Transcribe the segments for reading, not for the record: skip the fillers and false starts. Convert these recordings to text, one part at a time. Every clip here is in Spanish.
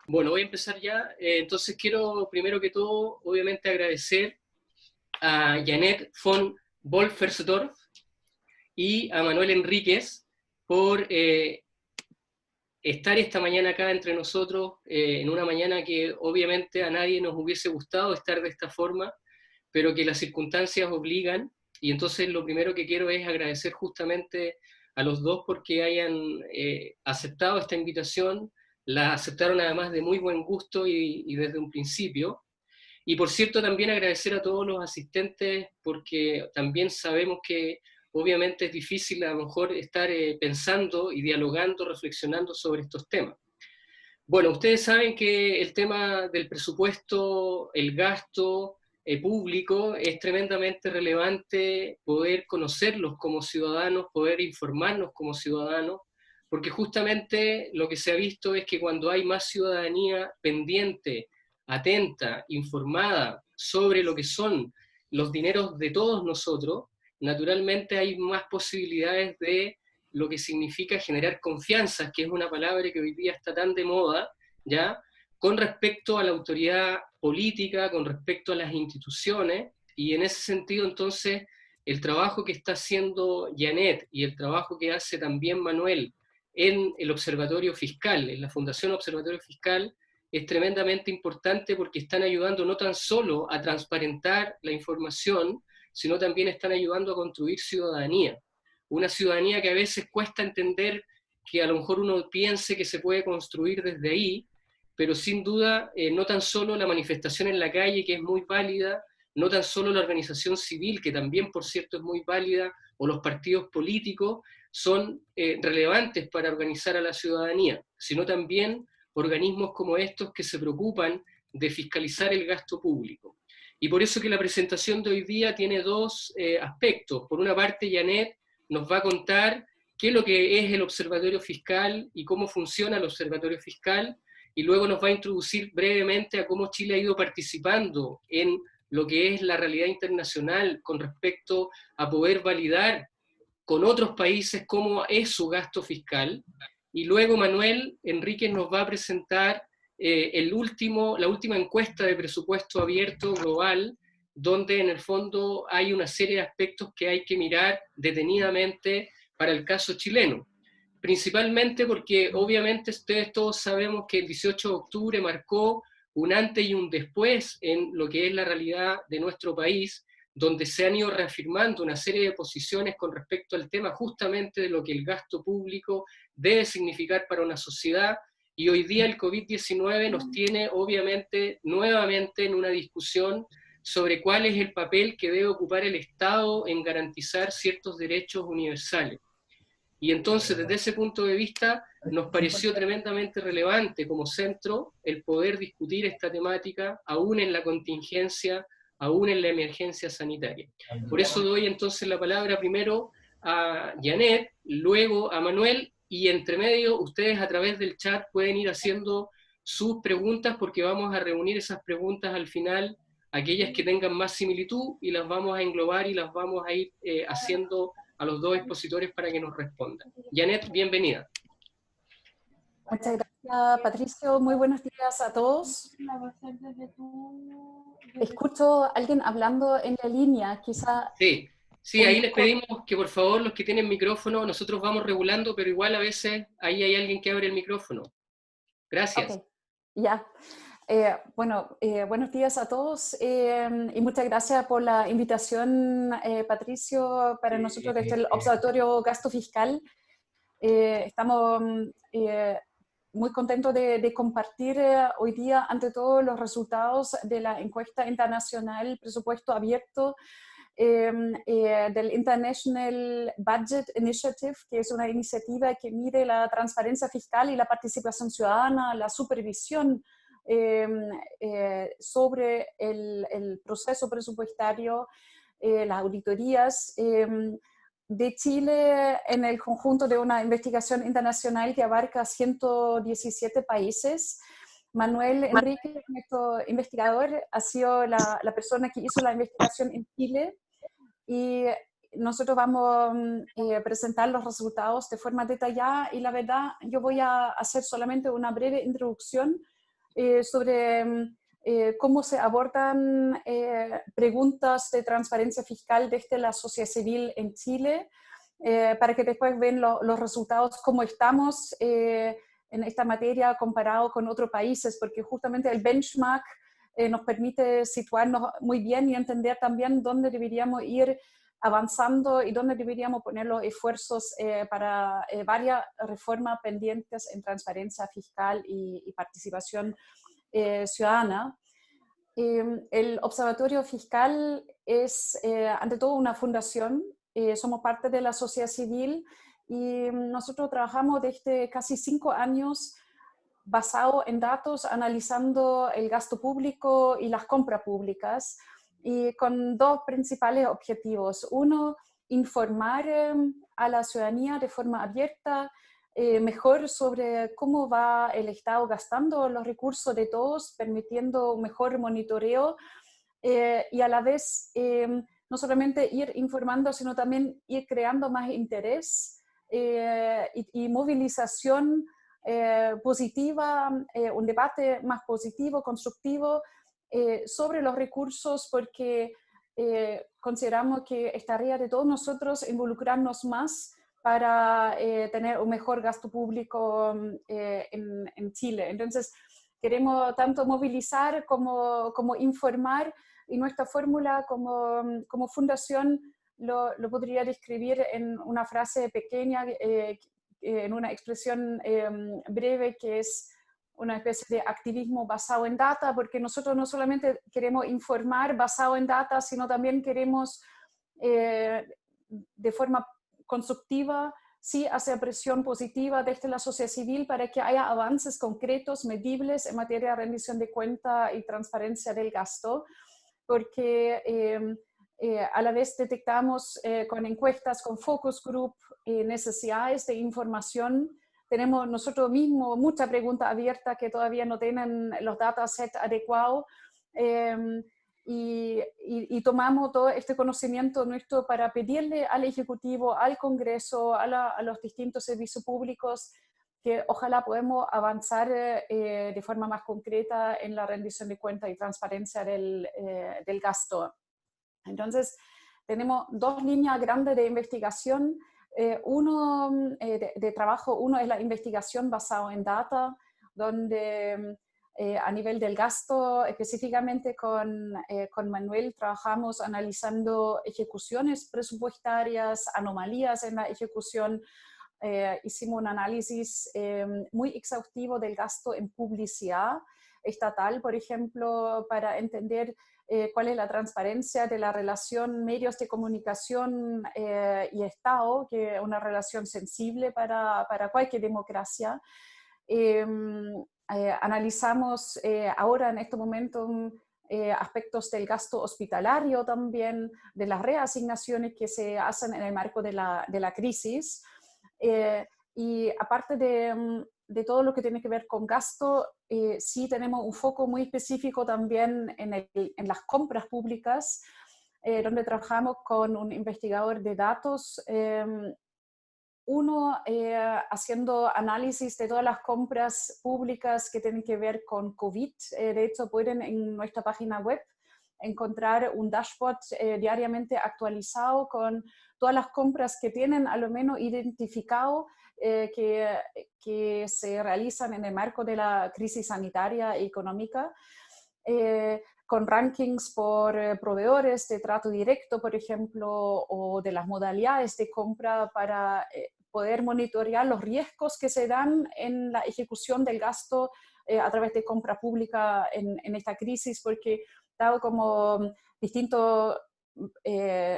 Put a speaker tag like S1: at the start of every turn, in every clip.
S1: Bueno, voy a empezar ya. Entonces quiero, primero que todo, obviamente agradecer a Janet von Wolfersdorf y a Manuel Enríquez por estar esta mañana acá entre nosotros, en una mañana que obviamente a nadie nos hubiese gustado estar de esta forma, pero que las circunstancias obligan. Y entonces lo primero que quiero es agradecer justamente a los dos porque hayan aceptado esta invitación. La aceptaron además de muy buen gusto y desde un principio. Y por cierto, también agradecer a todos los asistentes porque también sabemos que obviamente es difícil a lo mejor estar pensando y dialogando, reflexionando sobre estos temas. Bueno, ustedes saben que el tema del presupuesto, el gasto público, es tremendamente relevante poder conocerlos como ciudadanos, poder informarnos como ciudadanos, porque justamente lo que se ha visto es que cuando hay más ciudadanía pendiente, atenta, informada sobre lo que son los dineros de todos nosotros, naturalmente hay más posibilidades de lo que significa generar confianza, que es una palabra que hoy día está tan de moda, ¿ya? Con respecto a la autoridad política, con respecto a las instituciones, y en ese sentido entonces el trabajo que está haciendo Janet y el trabajo que hace también Manuel en el Observatorio Fiscal, en la Fundación Observatorio Fiscal, es tremendamente importante porque están ayudando no tan solo a transparentar la información, sino también están ayudando a construir ciudadanía. Una ciudadanía que a veces cuesta entender que a lo mejor uno piense que se puede construir desde ahí, pero sin duda no tan solo la manifestación en la calle, que es muy válida, no tan solo la organización civil, que también por cierto es muy válida, o los partidos políticos, son relevantes para organizar a la ciudadanía, sino también organismos como estos que se preocupan de fiscalizar el gasto público. Y por eso que la presentación de hoy día tiene dos aspectos. Por una parte, Janet nos va a contar qué es lo que es el Observatorio Fiscal y cómo funciona el Observatorio Fiscal, y luego nos va a introducir brevemente a cómo Chile ha ido participando en lo que es la realidad internacional con respecto a poder validar con otros países cómo es su gasto fiscal. Y luego Manuel Enríquez nos va a presentar la última encuesta de presupuesto abierto global, donde en el fondo hay una serie de aspectos que hay que mirar detenidamente para el caso chileno. Principalmente porque obviamente ustedes todos sabemos que el 18 de octubre marcó un antes y un después en lo que es la realidad de nuestro país, donde se han ido reafirmando una serie de posiciones con respecto al tema justamente de lo que el gasto público debe significar para una sociedad, y hoy día el COVID-19 nos tiene obviamente nuevamente en una discusión sobre cuál es el papel que debe ocupar el Estado en garantizar ciertos derechos universales. Y entonces, desde ese punto de vista, nos pareció tremendamente relevante como centro el poder discutir esta temática, aún en la contingencia, aún en la emergencia sanitaria. Por eso doy entonces la palabra primero a Janet, luego a Manuel, y entre medio ustedes a través del chat pueden ir haciendo sus preguntas, porque vamos a reunir esas preguntas al final, aquellas que tengan más similitud, y las vamos a englobar y las vamos a ir haciendo a los dos expositores para que nos respondan. Janet, bienvenida.
S2: Muchas gracias, Patricio. Muy buenos días a todos. Escucho a alguien hablando en la línea, quizá...
S1: Sí, sí, ahí les pedimos que por favor los que tienen micrófono, nosotros vamos regulando, pero igual a veces ahí hay alguien que abre el micrófono. Gracias.
S2: Ok, ya. Buenos días a todos y muchas gracias por la invitación, Patricio, para nosotros desde el Observatorio Gasto Fiscal. Estamos muy contentos de compartir hoy día, ante todo, los resultados de la encuesta internacional Presupuesto Abierto del International Budget Initiative, que es una iniciativa que mide la transparencia fiscal y la participación ciudadana, la supervisión sobre el proceso presupuestario, las auditorías de Chile en el conjunto de una investigación internacional que abarca 117 países. Manuel Enríquez, nuestro investigador, ha sido la persona que hizo la investigación en Chile, y nosotros vamos a presentar los resultados de forma detallada, y la verdad yo voy a hacer solamente una breve introducción sobre cómo se abordan preguntas de transparencia fiscal desde la sociedad civil en Chile, para que después vean los resultados, cómo estamos en esta materia comparado con otros países, porque justamente el benchmark nos permite situarnos muy bien y entender también dónde deberíamos ir avanzando y dónde deberíamos poner los esfuerzos para varias reformas pendientes en transparencia fiscal y participación ciudadana. El Observatorio Fiscal es ante todo una fundación, somos parte de la sociedad civil y nosotros trabajamos desde casi 5 años basado en datos, analizando el gasto público y las compras públicas, y con dos principales objetivos. Uno, informar a la ciudadanía de forma abierta, mejor sobre cómo va el Estado gastando los recursos de todos, permitiendo un mejor monitoreo y a la vez no solamente ir informando, sino también ir creando más interés y movilización positiva, un debate más positivo, constructivo sobre los recursos, porque consideramos que es tarea de todos nosotros involucrarnos más para tener un mejor gasto público en Chile. Entonces, queremos tanto movilizar como informar, y nuestra fórmula como fundación lo podría describir en una frase pequeña, en una expresión breve, que es una especie de activismo basado en data, porque nosotros no solamente queremos informar basado en data, sino también queremos de forma constructiva, sí, hacer presión positiva desde la sociedad civil para que haya avances concretos, medibles en materia de rendición de cuenta y transparencia del gasto, porque a la vez detectamos con encuestas, con focus group, necesidades de información. Tenemos nosotros mismos mucha pregunta abierta que todavía no tienen los datasets adecuados, y tomamos todo este conocimiento nuestro para pedirle al Ejecutivo, al Congreso, a los distintos servicios públicos, que ojalá podamos avanzar de forma más concreta en la rendición de cuentas y transparencia del gasto. Entonces, tenemos dos líneas grandes de investigación. Uno de trabajo, uno es la investigación basada en data, donde a nivel del gasto, específicamente con Manuel, trabajamos analizando ejecuciones presupuestarias, anomalías en la ejecución. Hicimos un análisis muy exhaustivo del gasto en publicidad estatal, por ejemplo, para entender cuál es la transparencia de la relación medios de comunicación y Estado, que es una relación sensible para cualquier democracia. Analizamos ahora en este momento aspectos del gasto hospitalario también, de las reasignaciones que se hacen en el marco de la crisis. Y aparte de todo lo que tiene que ver con gasto, sí tenemos un foco muy específico también en las compras públicas, donde trabajamos con un investigador de datos, uno haciendo análisis de todas las compras públicas que tienen que ver con COVID. De hecho, pueden en nuestra página web encontrar un dashboard diariamente actualizado con todas las compras que tienen a lo menos identificado que se realizan en el marco de la crisis sanitaria y económica, con rankings por proveedores de trato directo, por ejemplo, o de las modalidades de compra, para poder monitorear los riesgos que se dan en la ejecución del gasto a través de compra pública en esta crisis, porque dado como distintos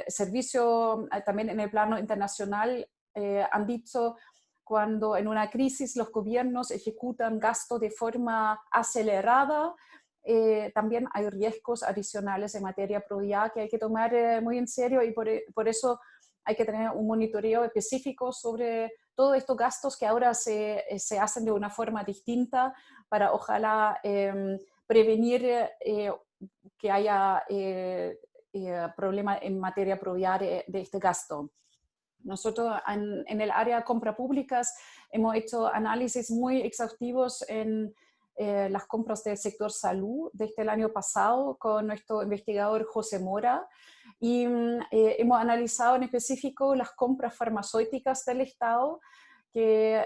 S2: servicios también en el plano internacional han dicho, cuando en una crisis los gobiernos ejecutan gasto de forma acelerada, también hay riesgos adicionales en materia de probidad que hay que tomar muy en serio, y por eso hay que tener un monitoreo específico sobre todos estos gastos que ahora se hacen de una forma distinta, para ojalá prevenir que haya problemas en materia de probidad de este gasto. Nosotros en el área de compras públicas hemos hecho análisis muy exhaustivos en las compras del sector salud desde el año pasado con nuestro investigador José Mora y hemos analizado en específico las compras farmacéuticas del Estado que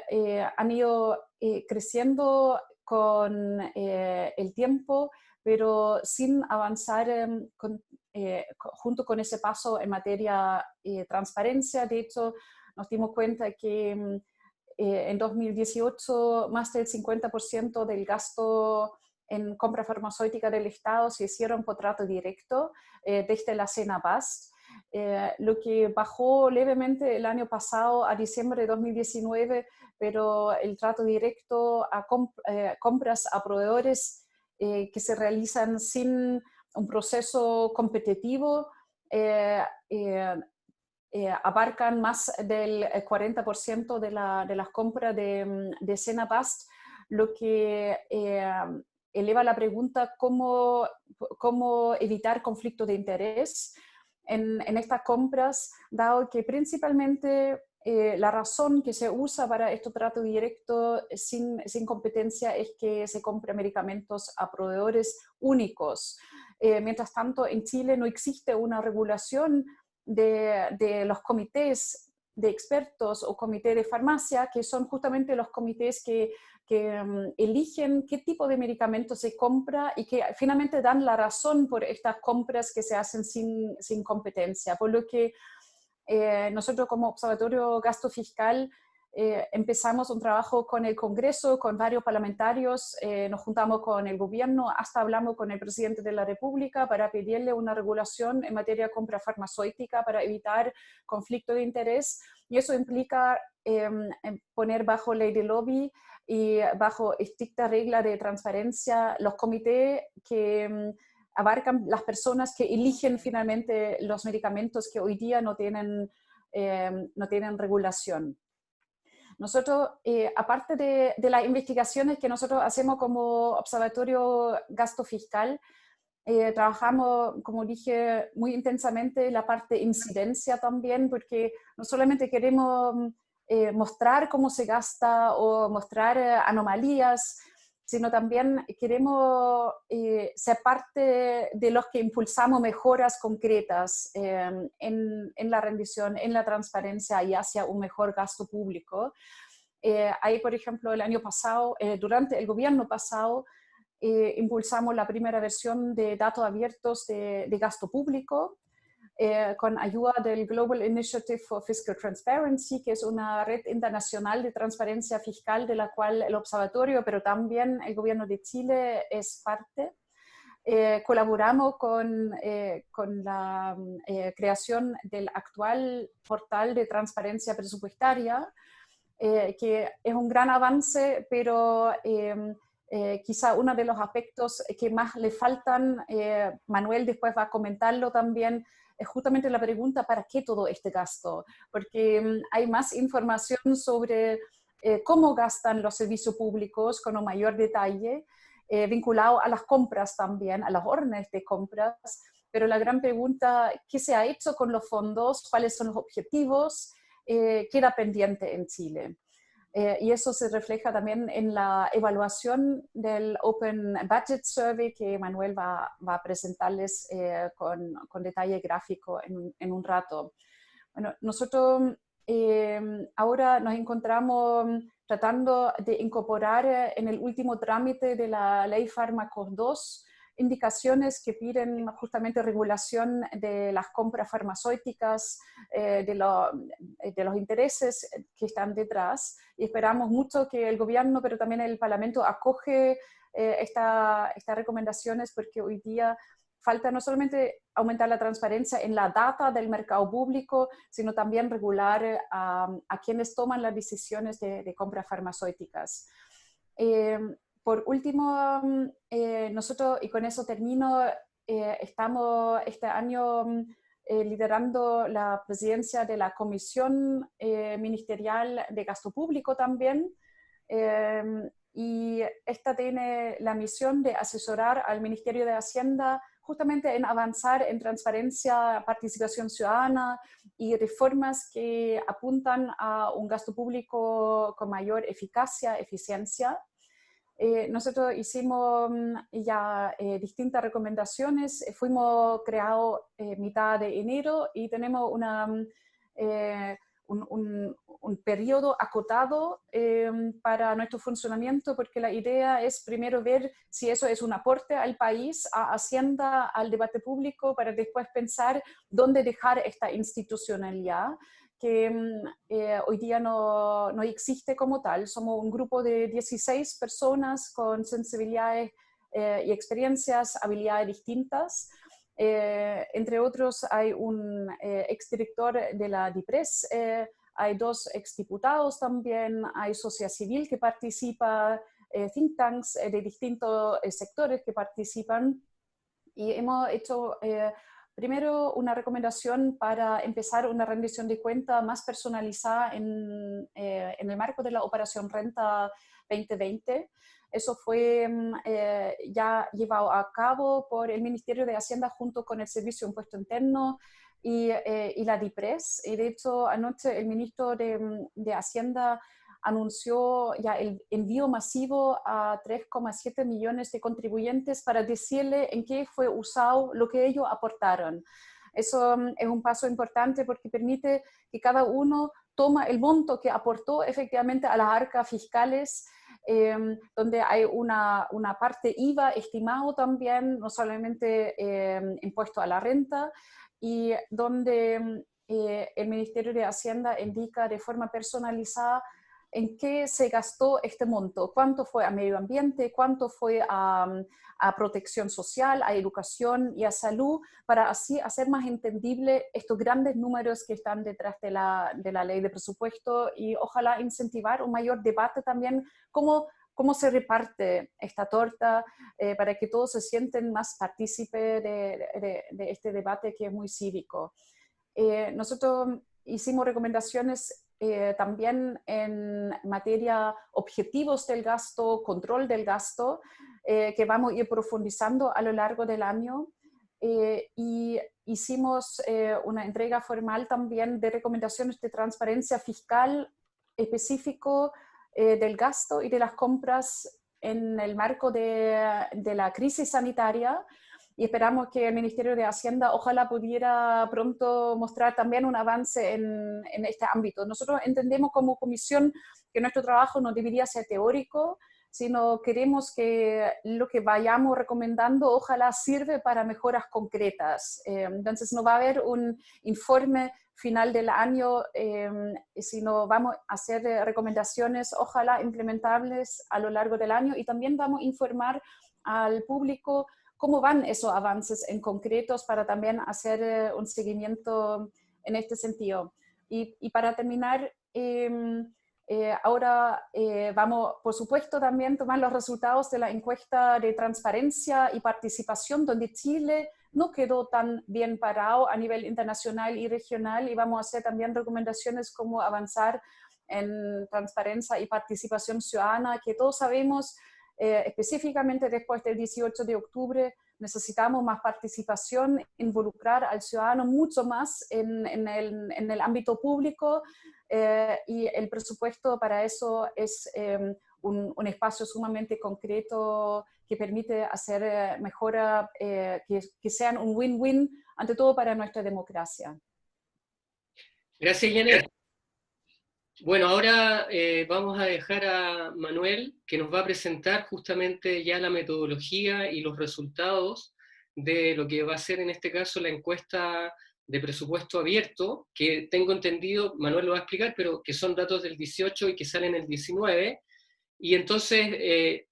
S2: han ido creciendo con el tiempo, pero sin avanzar junto con ese paso en materia de transparencia. De hecho, nos dimos cuenta que en 2018 más del 50% del gasto en compra farmacéutica del Estado se hicieron por trato directo desde la CENABAST, lo que bajó levemente el año pasado a diciembre de 2019, pero el trato directo a compras a proveedores que se realizan sin un proceso competitivo abarcan más del 40% de las compras de CENABAST, lo que eleva la pregunta cómo evitar conflicto de interés en estas compras, dado que principalmente la razón que se usa para este trato directo sin competencia es que se compren medicamentos a proveedores únicos. Mientras tanto, en Chile no existe una regulación de los comités de expertos o comité de farmacia, que son justamente los comités que eligen qué tipo de medicamentos se compra y que finalmente dan la razón por estas compras que se hacen sin competencia. Por lo que nosotros como Observatorio Gasto Fiscal empezamos un trabajo con el Congreso, con varios parlamentarios, nos juntamos con el gobierno, hasta hablamos con el presidente de la República para pedirle una regulación en materia de compra farmacéutica para evitar conflicto de interés, y eso implica poner bajo ley de lobby y bajo estricta regla de transparencia los comités que abarcan las personas que eligen finalmente los medicamentos que hoy día no tienen regulación. Nosotros, aparte de las investigaciones que nosotros hacemos como Observatorio Gasto Fiscal, trabajamos, como dije, muy intensamente la parte de incidencia también, porque no solamente queremos mostrar cómo se gasta o mostrar anomalías, sino también queremos ser parte de los que impulsamos mejoras concretas en la rendición, en la transparencia y hacia un mejor gasto público. Ahí, por ejemplo, el año pasado, durante el gobierno pasado, impulsamos la primera versión de datos abiertos de gasto público, con ayuda del Global Initiative for Fiscal Transparency, que es una red internacional de transparencia fiscal de la cual el observatorio, pero también el gobierno de Chile es parte. Colaboramos con la creación del actual portal de transparencia presupuestaria, que es un gran avance, pero quizá uno de los aspectos que más le faltan, Manuel después va a comentarlo también, es justamente la pregunta, ¿para qué todo este gasto? Porque hay más información sobre cómo gastan los servicios públicos con un mayor detalle, vinculado a las compras también, a las órdenes de compras, pero la gran pregunta, ¿qué se ha hecho con los fondos? ¿Cuáles son los objetivos? Queda pendiente en Chile. Y eso se refleja también en la evaluación del Open Budget Survey que Manuel va a presentarles con detalle gráfico en un rato. Bueno, nosotros ahora nos encontramos tratando de incorporar en el último trámite de la Ley Fármacos 2 indicaciones que piden justamente regulación de las compras farmacéuticas, de los intereses que están detrás, y esperamos mucho que el gobierno, pero también el Parlamento acoge estas recomendaciones, porque hoy día falta no solamente aumentar la transparencia en la data del mercado público, sino también regular a quienes toman las decisiones de compras farmacéuticas. Por último, nosotros, y con eso termino, estamos este año liderando la presidencia de la Comisión Ministerial de Gasto Público también, y esta tiene la misión de asesorar al Ministerio de Hacienda justamente en avanzar en transparencia, participación ciudadana y reformas que apuntan a un gasto público con mayor eficacia, eficiencia. nosotros hicimos ya distintas recomendaciones, fuimos creados mitad de enero y tenemos un periodo acotado para nuestro funcionamiento, porque la idea es primero ver si eso es un aporte al país, a Hacienda, al debate público, para después pensar dónde dejar esta institucionalidad que hoy día no existe como tal. Somos un grupo de 16 personas con sensibilidades y experiencias, habilidades distintas. Entre otros, hay un exdirector de la DIPRES, hay 2 exdiputados también, hay sociedad civil que participa, think tanks de distintos sectores que participan, y hemos hecho primero una recomendación para empezar una rendición de cuenta más personalizada en el marco de la Operación Renta 2020. Eso fue ya llevado a cabo por el Ministerio de Hacienda junto con el Servicio de Impuesto Interno y la DIPRES. Y de hecho, anoche el ministro de Hacienda anunció ya el envío masivo a 3,7 millones de contribuyentes para decirle en qué fue usado lo que ellos aportaron. Eso es un paso importante porque permite que cada uno toma el monto que aportó efectivamente a las arcas fiscales, donde hay una parte IVA estimado también, no solamente impuesto a la renta, y donde el Ministerio de Hacienda indica de forma personalizada en qué se gastó este monto, cuánto fue a medio ambiente, cuánto fue a protección social, a educación y a salud, para así hacer más entendible estos grandes números que están detrás de la ley de presupuesto, y ojalá incentivar un mayor debate también, cómo se reparte esta torta, para que todos se sienten más partícipes de este debate que es muy cívico. Nosotros hicimos recomendaciones también en materia objetivos del gasto, control del gasto, que vamos a ir profundizando a lo largo del año. Y hicimos una entrega formal también de recomendaciones de transparencia fiscal específico del gasto y de las compras en el marco de la crisis sanitaria, y esperamos que el Ministerio de Hacienda ojalá pudiera pronto mostrar también un avance en este ámbito. Nosotros entendemos como comisión que nuestro trabajo no debería ser teórico, sino queremos que lo que vayamos recomendando ojalá sirve para mejoras concretas. Entonces no va a haber un informe final del año, sino vamos a hacer recomendaciones ojalá implementables a lo largo del año, y también vamos a informar al público cómo van esos avances en concretos para también hacer un seguimiento en este sentido. Y para terminar, ahora vamos, por supuesto, también tomar los resultados de la encuesta de transparencia y participación, donde Chile no quedó tan bien parado a nivel internacional y regional, y vamos a hacer también recomendaciones como avanzar en transparencia y participación ciudadana, que todos sabemos, específicamente después del 18 de octubre, necesitamos más participación, involucrar al ciudadano mucho más en el ámbito público, y el presupuesto para eso es un espacio sumamente concreto que permite hacer mejoras que sean un win-win, ante todo para nuestra democracia.
S1: Gracias, Janet. Bueno, ahora vamos a dejar a Manuel, que nos va a presentar justamente ya la metodología y los resultados de lo que va a ser en este caso la encuesta de presupuesto abierto, que tengo entendido, Manuel lo va a explicar, pero que son datos del 18 y que salen el 19. Y entonces,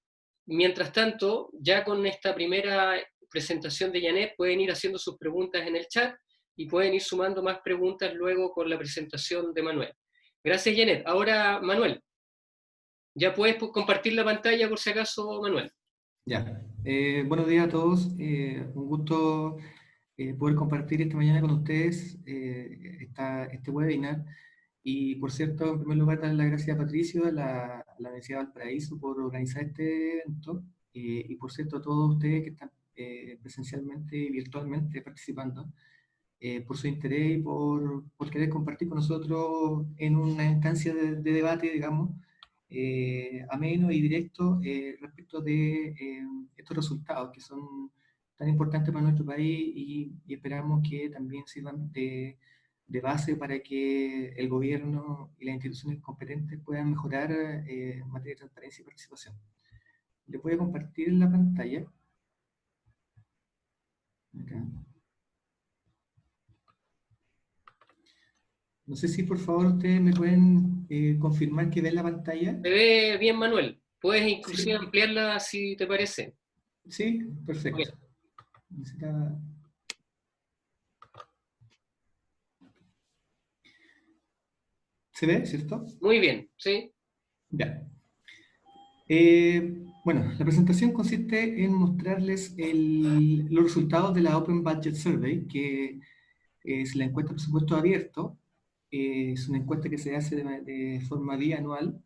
S1: mientras tanto, ya con esta primera presentación de Janet, pueden ir haciendo sus preguntas en el chat y pueden ir sumando más preguntas luego con la presentación de Manuel. Gracias, Janet. Ahora, Manuel, ya puedes compartir la pantalla por si acaso, Manuel.
S3: Ya. Buenos días a todos. Un gusto poder compartir esta mañana con ustedes este webinar. Y por cierto, en primer lugar, darle las gracias a Patricio, a la Universidad de Valparaíso, por organizar este evento. Y por cierto, a todos ustedes que están presencialmente y virtualmente participando, por su interés y por querer compartir con nosotros en una instancia de debate, digamos, ameno y directo respecto de estos resultados que son tan importantes para nuestro país y esperamos que también sirvan de base para que el gobierno y las instituciones competentes puedan mejorar en materia de transparencia y participación. Les voy a compartir la pantalla. Acá. No sé si por favor ustedes me pueden confirmar que ven la pantalla.
S1: Se ve bien, Manuel. Puedes inclusive
S3: Sí,
S1: ampliarla si te parece.
S3: sí, perfecto.
S1: Ok.
S3: ¿Se ve, cierto?
S1: Muy bien, ¿sí?
S3: Ya. Bueno, la presentación consiste en mostrarles los resultados de la Open Budget Survey, que es la encuesta de presupuesto abierto. Es una encuesta que se hace de forma bianual.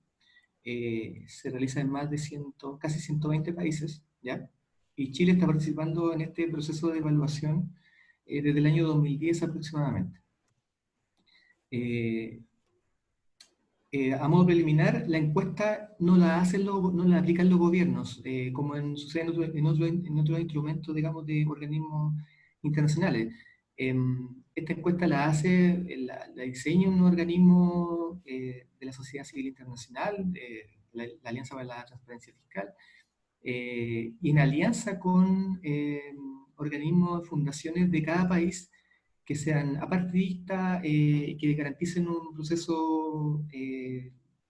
S3: Se realiza en más de casi 120 países, ¿ya? Y Chile está participando en este proceso de evaluación desde el año 2010 aproximadamente. A modo preliminar, la encuesta no la no la aplican los gobiernos, como sucede en otros instrumentos, digamos, de organismos internacionales. Esta encuesta la diseña un organismo de la sociedad civil internacional, la Alianza para la Transparencia Fiscal, y en alianza con organismos, fundaciones de cada país que sean apartidistas, que garanticen un proceso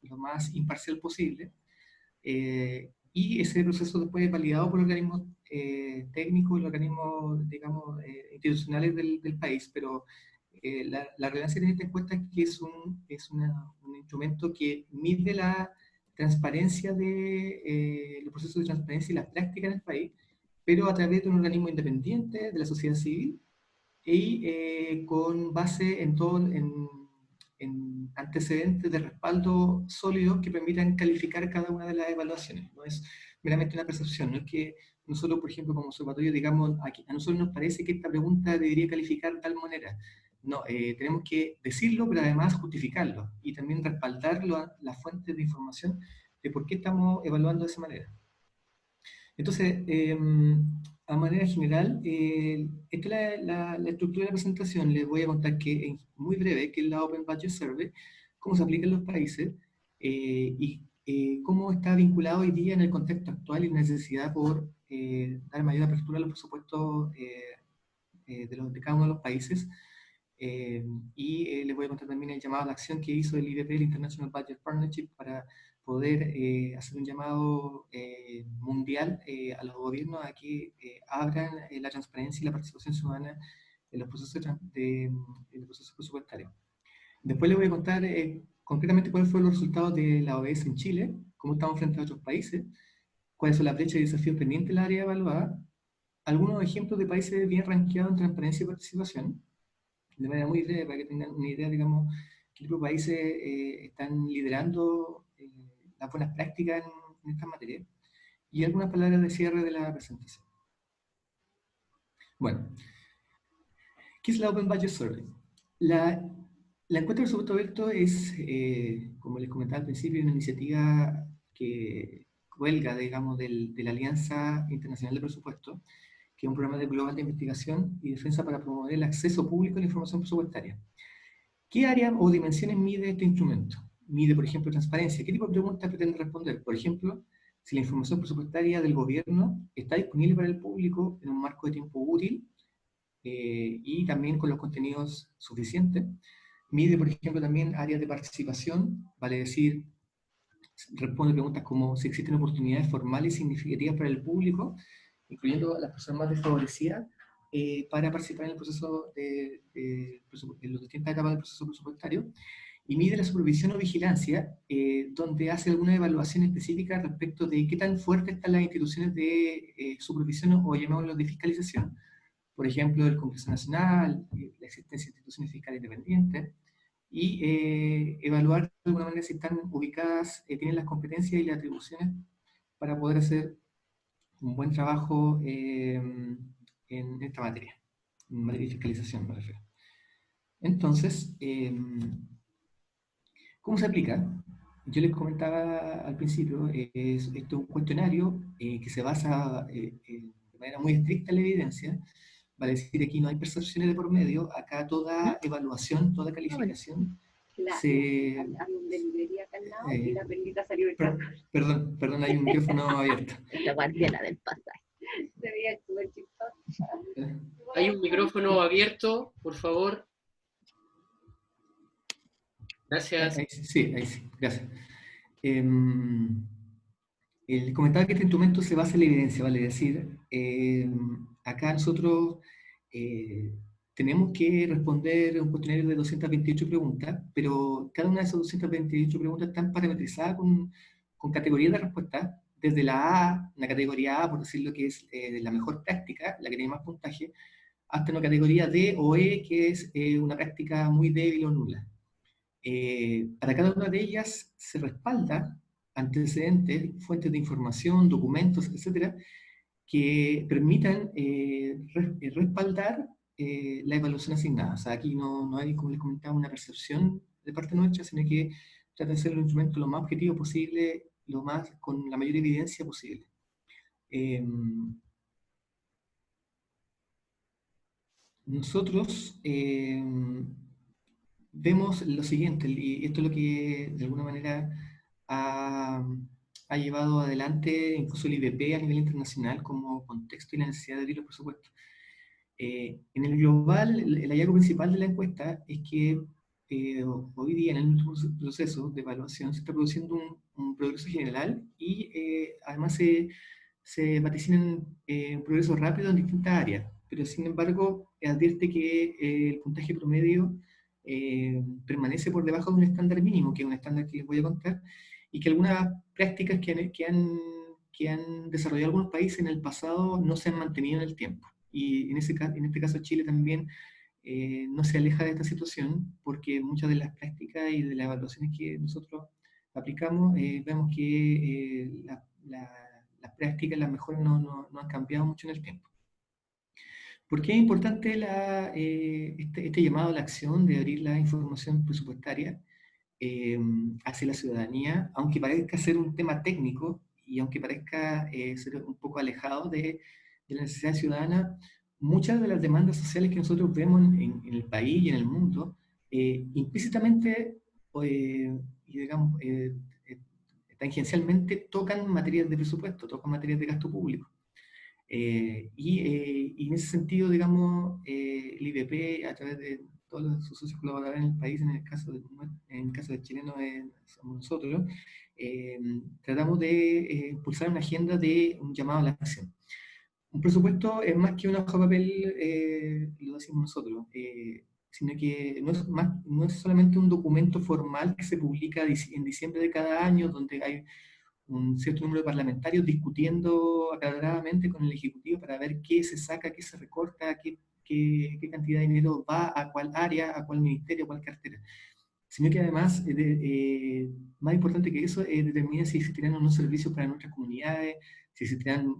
S3: lo más imparcial posible, y ese proceso después es validado por organismos técnicos y organismos, digamos, institucionales del país, pero la relevancia de esta encuesta es que un instrumento que mide la transparencia los procesos de transparencia y las prácticas en el país, pero a través de un organismo independiente de la sociedad civil, y con base en antecedentes de respaldo sólidos que permitan calificar cada una de las evaluaciones. No es meramente una percepción, no es que nosotros, por ejemplo, como observatorio, digamos, aquí, a nosotros nos parece que esta pregunta debería calificar de tal manera. No, tenemos que decirlo, pero además justificarlo y también respaldar las fuentes de información de por qué estamos evaluando de esa manera. Entonces, a manera general, esta es la estructura de la presentación. Les voy a contar que es muy breve, que es la Open Budget Survey, cómo se aplica en los países y cómo está vinculado hoy día en el contexto actual y la necesidad por dar mayor apertura a los presupuestos de cada uno de los países. Les voy a contar también el llamado a la acción que hizo el IBP, el International Budget Partnership, para poder hacer un llamado mundial a los gobiernos a que abran la transparencia y la participación ciudadana en los procesos presupuestarios. Después les voy a contar concretamente cuáles fueron los resultados de la ODS en Chile, cómo estamos frente a otros países, cuáles son las brechas y desafíos pendientes del área evaluada, algunos ejemplos de países bien rankeados en transparencia y participación, de manera muy breve, para que tengan una idea, digamos, qué tipo de países están liderando las buenas prácticas en esta materia, y algunas palabras de cierre de la presentación. Bueno, ¿qué es la Open Budget Survey? La encuesta de presupuesto abierto es, como les comentaba al principio, una iniciativa que cuelga, digamos, de la Alianza Internacional de Presupuesto, que es un programa global de investigación y defensa para promover el acceso público a la información presupuestaria. ¿Qué área o dimensiones mide este instrumento? Mide, por ejemplo, transparencia. ¿Qué tipo de preguntas pretende responder? Por ejemplo, si la información presupuestaria del gobierno está disponible para el público en un marco de tiempo útil y también con los contenidos suficientes. Mide, por ejemplo, también áreas de participación, vale decir, responde preguntas como si existen oportunidades formales y significativas para el público, incluyendo a las personas más desfavorecidas, para participar en el proceso en las distintas etapas del proceso presupuestario, y mide la supervisión o vigilancia, donde hace alguna evaluación específica respecto de qué tan fuertes están las instituciones de supervisión o llamémoslo de fiscalización, por ejemplo, el Congreso Nacional, la existencia de instituciones fiscales independientes, y evaluar de alguna manera si están ubicadas, tienen las competencias y las atribuciones para poder hacer un buen trabajo en esta materia, en materia de fiscalización me refiero. Entonces, ¿cómo se aplica? yo les comentaba al principio, esto es un cuestionario que se basa de manera muy estricta en la evidencia. Vale decir, aquí no hay percepciones de por medio, acá
S4: ¿Mm?
S3: toda evaluación, toda
S4: Ah, bueno.
S3: calificación
S4: Hay
S3: se...
S4: un delivery acá al lado y
S3: eh,
S4: la perlita salió echando.
S3: perdón, hay un micrófono abierto.
S4: Esta guardiana del pasaje. Se veía súper chistosa.
S1: Hay un micrófono abierto, por favor. Gracias.
S3: Ahí sí, gracias. Les comentaba que este instrumento se basa en la evidencia, vale decir, acá nosotros eh, tenemos que responder un cuestionario de 228 preguntas, pero cada una de esas 228 preguntas están parametrizadas con categorías de respuesta, desde la A, una categoría A, por decirlo que es la mejor práctica, la que tiene más puntaje, hasta una categoría D o E, que es una práctica muy débil o nula. Para cada una de ellas se respalda antecedentes, fuentes de información, documentos, etcétera, que permitan respaldar la evaluación asignada. O sea, aquí no hay, como les comentaba, una percepción de parte nuestra, sino que trata de ser un instrumento lo más objetivo posible, con la mayor evidencia posible. Nosotros vemos lo siguiente, y esto es lo que de alguna manera ha llevado adelante incluso el IBP a nivel internacional como contexto y la necesidad de abrir los presupuestos. En el global, el hallazgo principal de la encuesta es que hoy día en el último proceso de evaluación se está produciendo un progreso general y además se vaticinan un progreso rápido en distintas áreas, pero sin embargo advierte que el puntaje promedio permanece por debajo de un estándar mínimo, que es un estándar que les voy a contar, y que algunas prácticas que han desarrollado algunos países en el pasado no se han mantenido en el tiempo. Y en este caso Chile también no se aleja de esta situación, porque muchas de las prácticas y de las evaluaciones que nosotros aplicamos, vemos que las prácticas, las mejores no han cambiado mucho en el tiempo. ¿Por qué es importante este llamado a la acción de abrir la información presupuestaria hacia la ciudadanía, aunque parezca ser un tema técnico y aunque parezca ser un poco alejado de la necesidad ciudadana? Muchas de las demandas sociales que nosotros vemos en el país y en el mundo, implícitamente y digamos, tangencialmente tocan materias de presupuesto, tocan materias de gasto público. Y en ese sentido, digamos, el IBP, a través de todos sus socios colaboradores en el país, en el caso de chileno somos nosotros, tratamos de impulsar una agenda de un llamado a la acción. Un presupuesto es más que una hoja de papel, lo decimos nosotros, sino que no es solamente un documento formal que se publica en diciembre de cada año, donde hay un cierto número de parlamentarios discutiendo acaloradamente con el Ejecutivo para ver qué se saca, qué se recorta, qué cantidad de dinero va a cuál área, a cuál ministerio, a cuál cartera. Sino que además, más importante que eso, determina si existirán o no servicios para nuestras comunidades, si existirán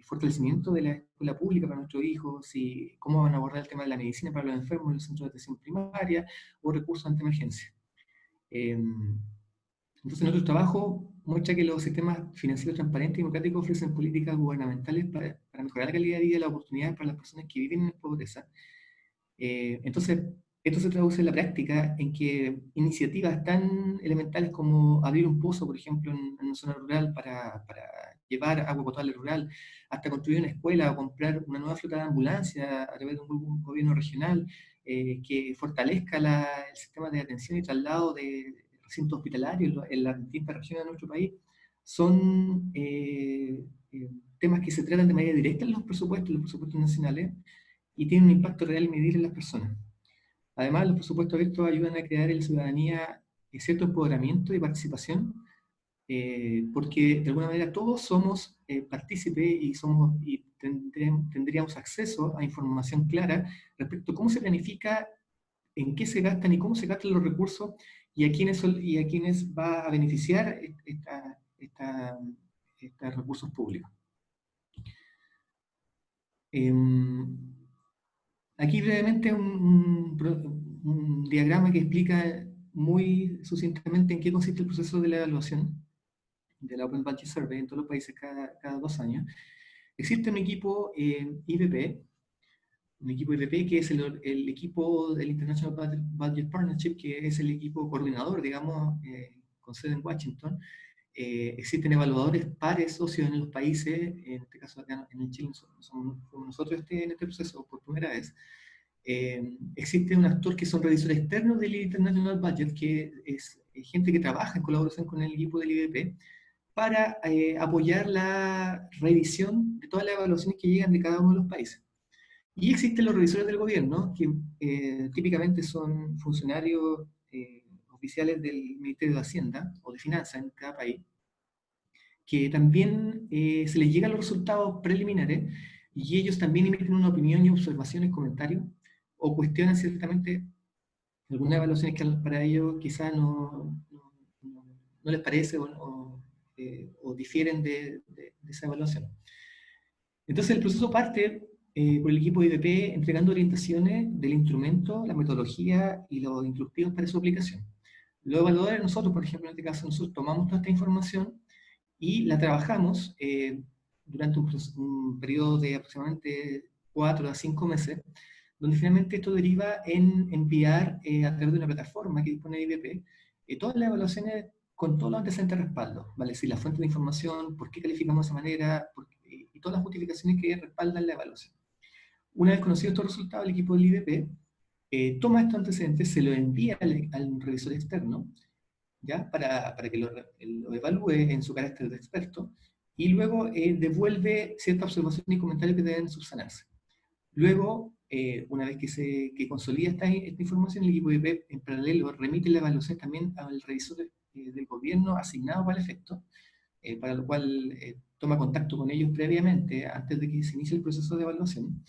S3: fortalecimiento de la escuela pública para nuestros hijos, cómo van a abordar el tema de la medicina para los enfermos en los centros de atención primaria o recursos ante emergencia. Entonces, nuestro trabajo muestra que los sistemas financieros transparentes y democráticos ofrecen políticas gubernamentales para mejorar la calidad de vida y las oportunidades para las personas que viven en pobreza. Entonces, esto se traduce en la práctica en que iniciativas tan elementales como abrir un pozo, por ejemplo, en una zona rural para llevar agua potable rural, hasta construir una escuela o comprar una nueva flota de ambulancia a través de un gobierno regional que fortalezca el sistema de atención y traslado de recintos hospitalarios en las distintas regiones de nuestro país, son temas que se tratan de manera directa en los presupuestos nacionales, y tienen un impacto real y medible en las personas. Además, los presupuestos abiertos ayudan a crear en la ciudadanía cierto empoderamiento y participación, porque de alguna manera todos somos partícipes y tendríamos acceso a información clara respecto a cómo se planifica, en qué se gastan y cómo se gastan los recursos y a quiénes va a beneficiar estos recursos públicos. Aquí brevemente un diagrama que explica muy sucintamente en qué consiste el proceso de la evaluación de la Open Budget Survey en todos los países cada 2 años. Existe un equipo IBP, que es el equipo del International Budget Partnership, que es el equipo coordinador, digamos, con sede en Washington. Existen evaluadores pares socios en los países, en este caso acá en Chile somos nosotros en este proceso por primera vez. Existe un actor que son revisores externos del International Budget, que es gente que trabaja en colaboración con el equipo del IBP, para apoyar la revisión de todas las evaluaciones que llegan de cada uno de los países. Y existen los revisores del gobierno, que típicamente son funcionarios oficiales del Ministerio de Hacienda o de Finanzas en cada país, que también se les llegan los resultados preliminares y ellos también emiten una opinión y observaciones, comentarios, o cuestionan ciertamente algunas evaluaciones que para ellos quizás no les parece o difieren de esa evaluación. Entonces el proceso parte por el equipo de IBP entregando orientaciones del instrumento, la metodología y los instructivos para su aplicación. Los evaluadores, nosotros, por ejemplo, en este caso, nosotros tomamos toda esta información y la trabajamos durante un periodo de aproximadamente 4 a 5 meses, donde finalmente esto deriva en enviar a través de una plataforma que dispone IBP todas las evaluaciones con todos los antecedentes de respaldo, ¿vale? Si la fuente de información, por qué calificamos de esa manera, y todas las justificaciones que respaldan la evaluación. Una vez conocidos estos resultados, el equipo del IBP toma estos antecedentes, se los envía al revisor externo, ¿ya? Para que lo evalúe en su carácter de experto, y luego devuelve ciertas observaciones y comentarios que deben subsanarse. Luego, una vez que consolida esta información, el equipo de IBP en paralelo remite la evaluación también al revisor del gobierno asignado para el efecto, para lo cual toma contacto con ellos previamente, antes de que se inicie el proceso de evaluación.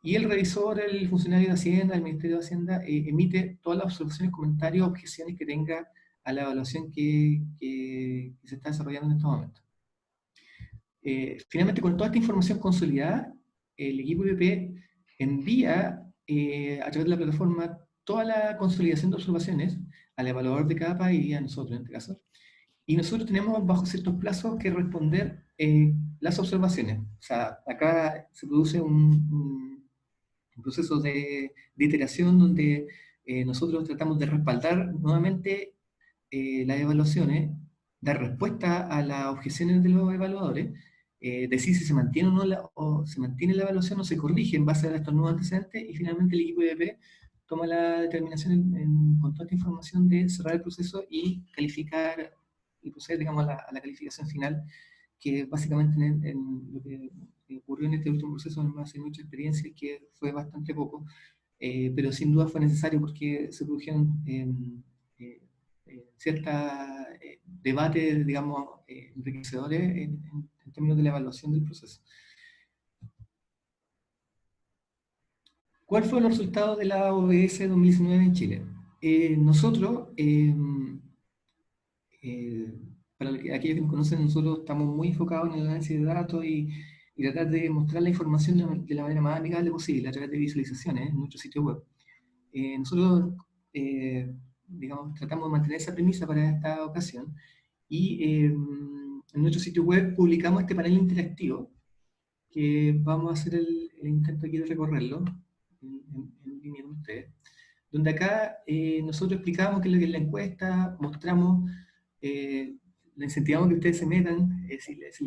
S3: Y el revisor, el funcionario de Hacienda, el Ministerio de Hacienda, emite todas las observaciones, comentarios, objeciones que tenga a la evaluación que se está desarrollando en estos momentos. Finalmente, con toda esta información consolidada, el equipo IBP envía a través de la plataforma toda la consolidación de observaciones al evaluador de cada país, a nosotros en este caso, y nosotros tenemos bajo ciertos plazos que responder las observaciones. O sea, acá se produce un proceso de iteración donde nosotros tratamos de respaldar nuevamente las evaluaciones, dar respuesta a las objeciones de los evaluadores, decir si se mantiene o no se mantiene la evaluación o se corrige en base a estos nuevos antecedentes, y finalmente el equipo de IBP toma la determinación con toda esta información de cerrar el proceso y calificar y proceder, digamos, a la calificación final, que básicamente en lo que ocurrió en este último proceso en base a mucha experiencia, que fue bastante poco, pero sin duda fue necesario porque se produjeron ciertos debates, digamos, enriquecedores en términos de la evaluación del proceso. ¿Cuál fue el resultado de la OBS 2019 en Chile? Nosotros, para aquellos que nos conocen, nosotros estamos muy enfocados en el análisis de datos y tratar de mostrar la información de la manera más amigable posible, a través de visualizaciones en nuestro sitio web. Nosotros, digamos, tratamos de mantener esa premisa para esta ocasión, y en nuestro sitio web publicamos este panel interactivo, que vamos a hacer el intento aquí de recorrerlo en línea con ustedes, donde acá nosotros explicamos qué es lo que es la encuesta, mostramos, le incentivamos que ustedes se metan, si les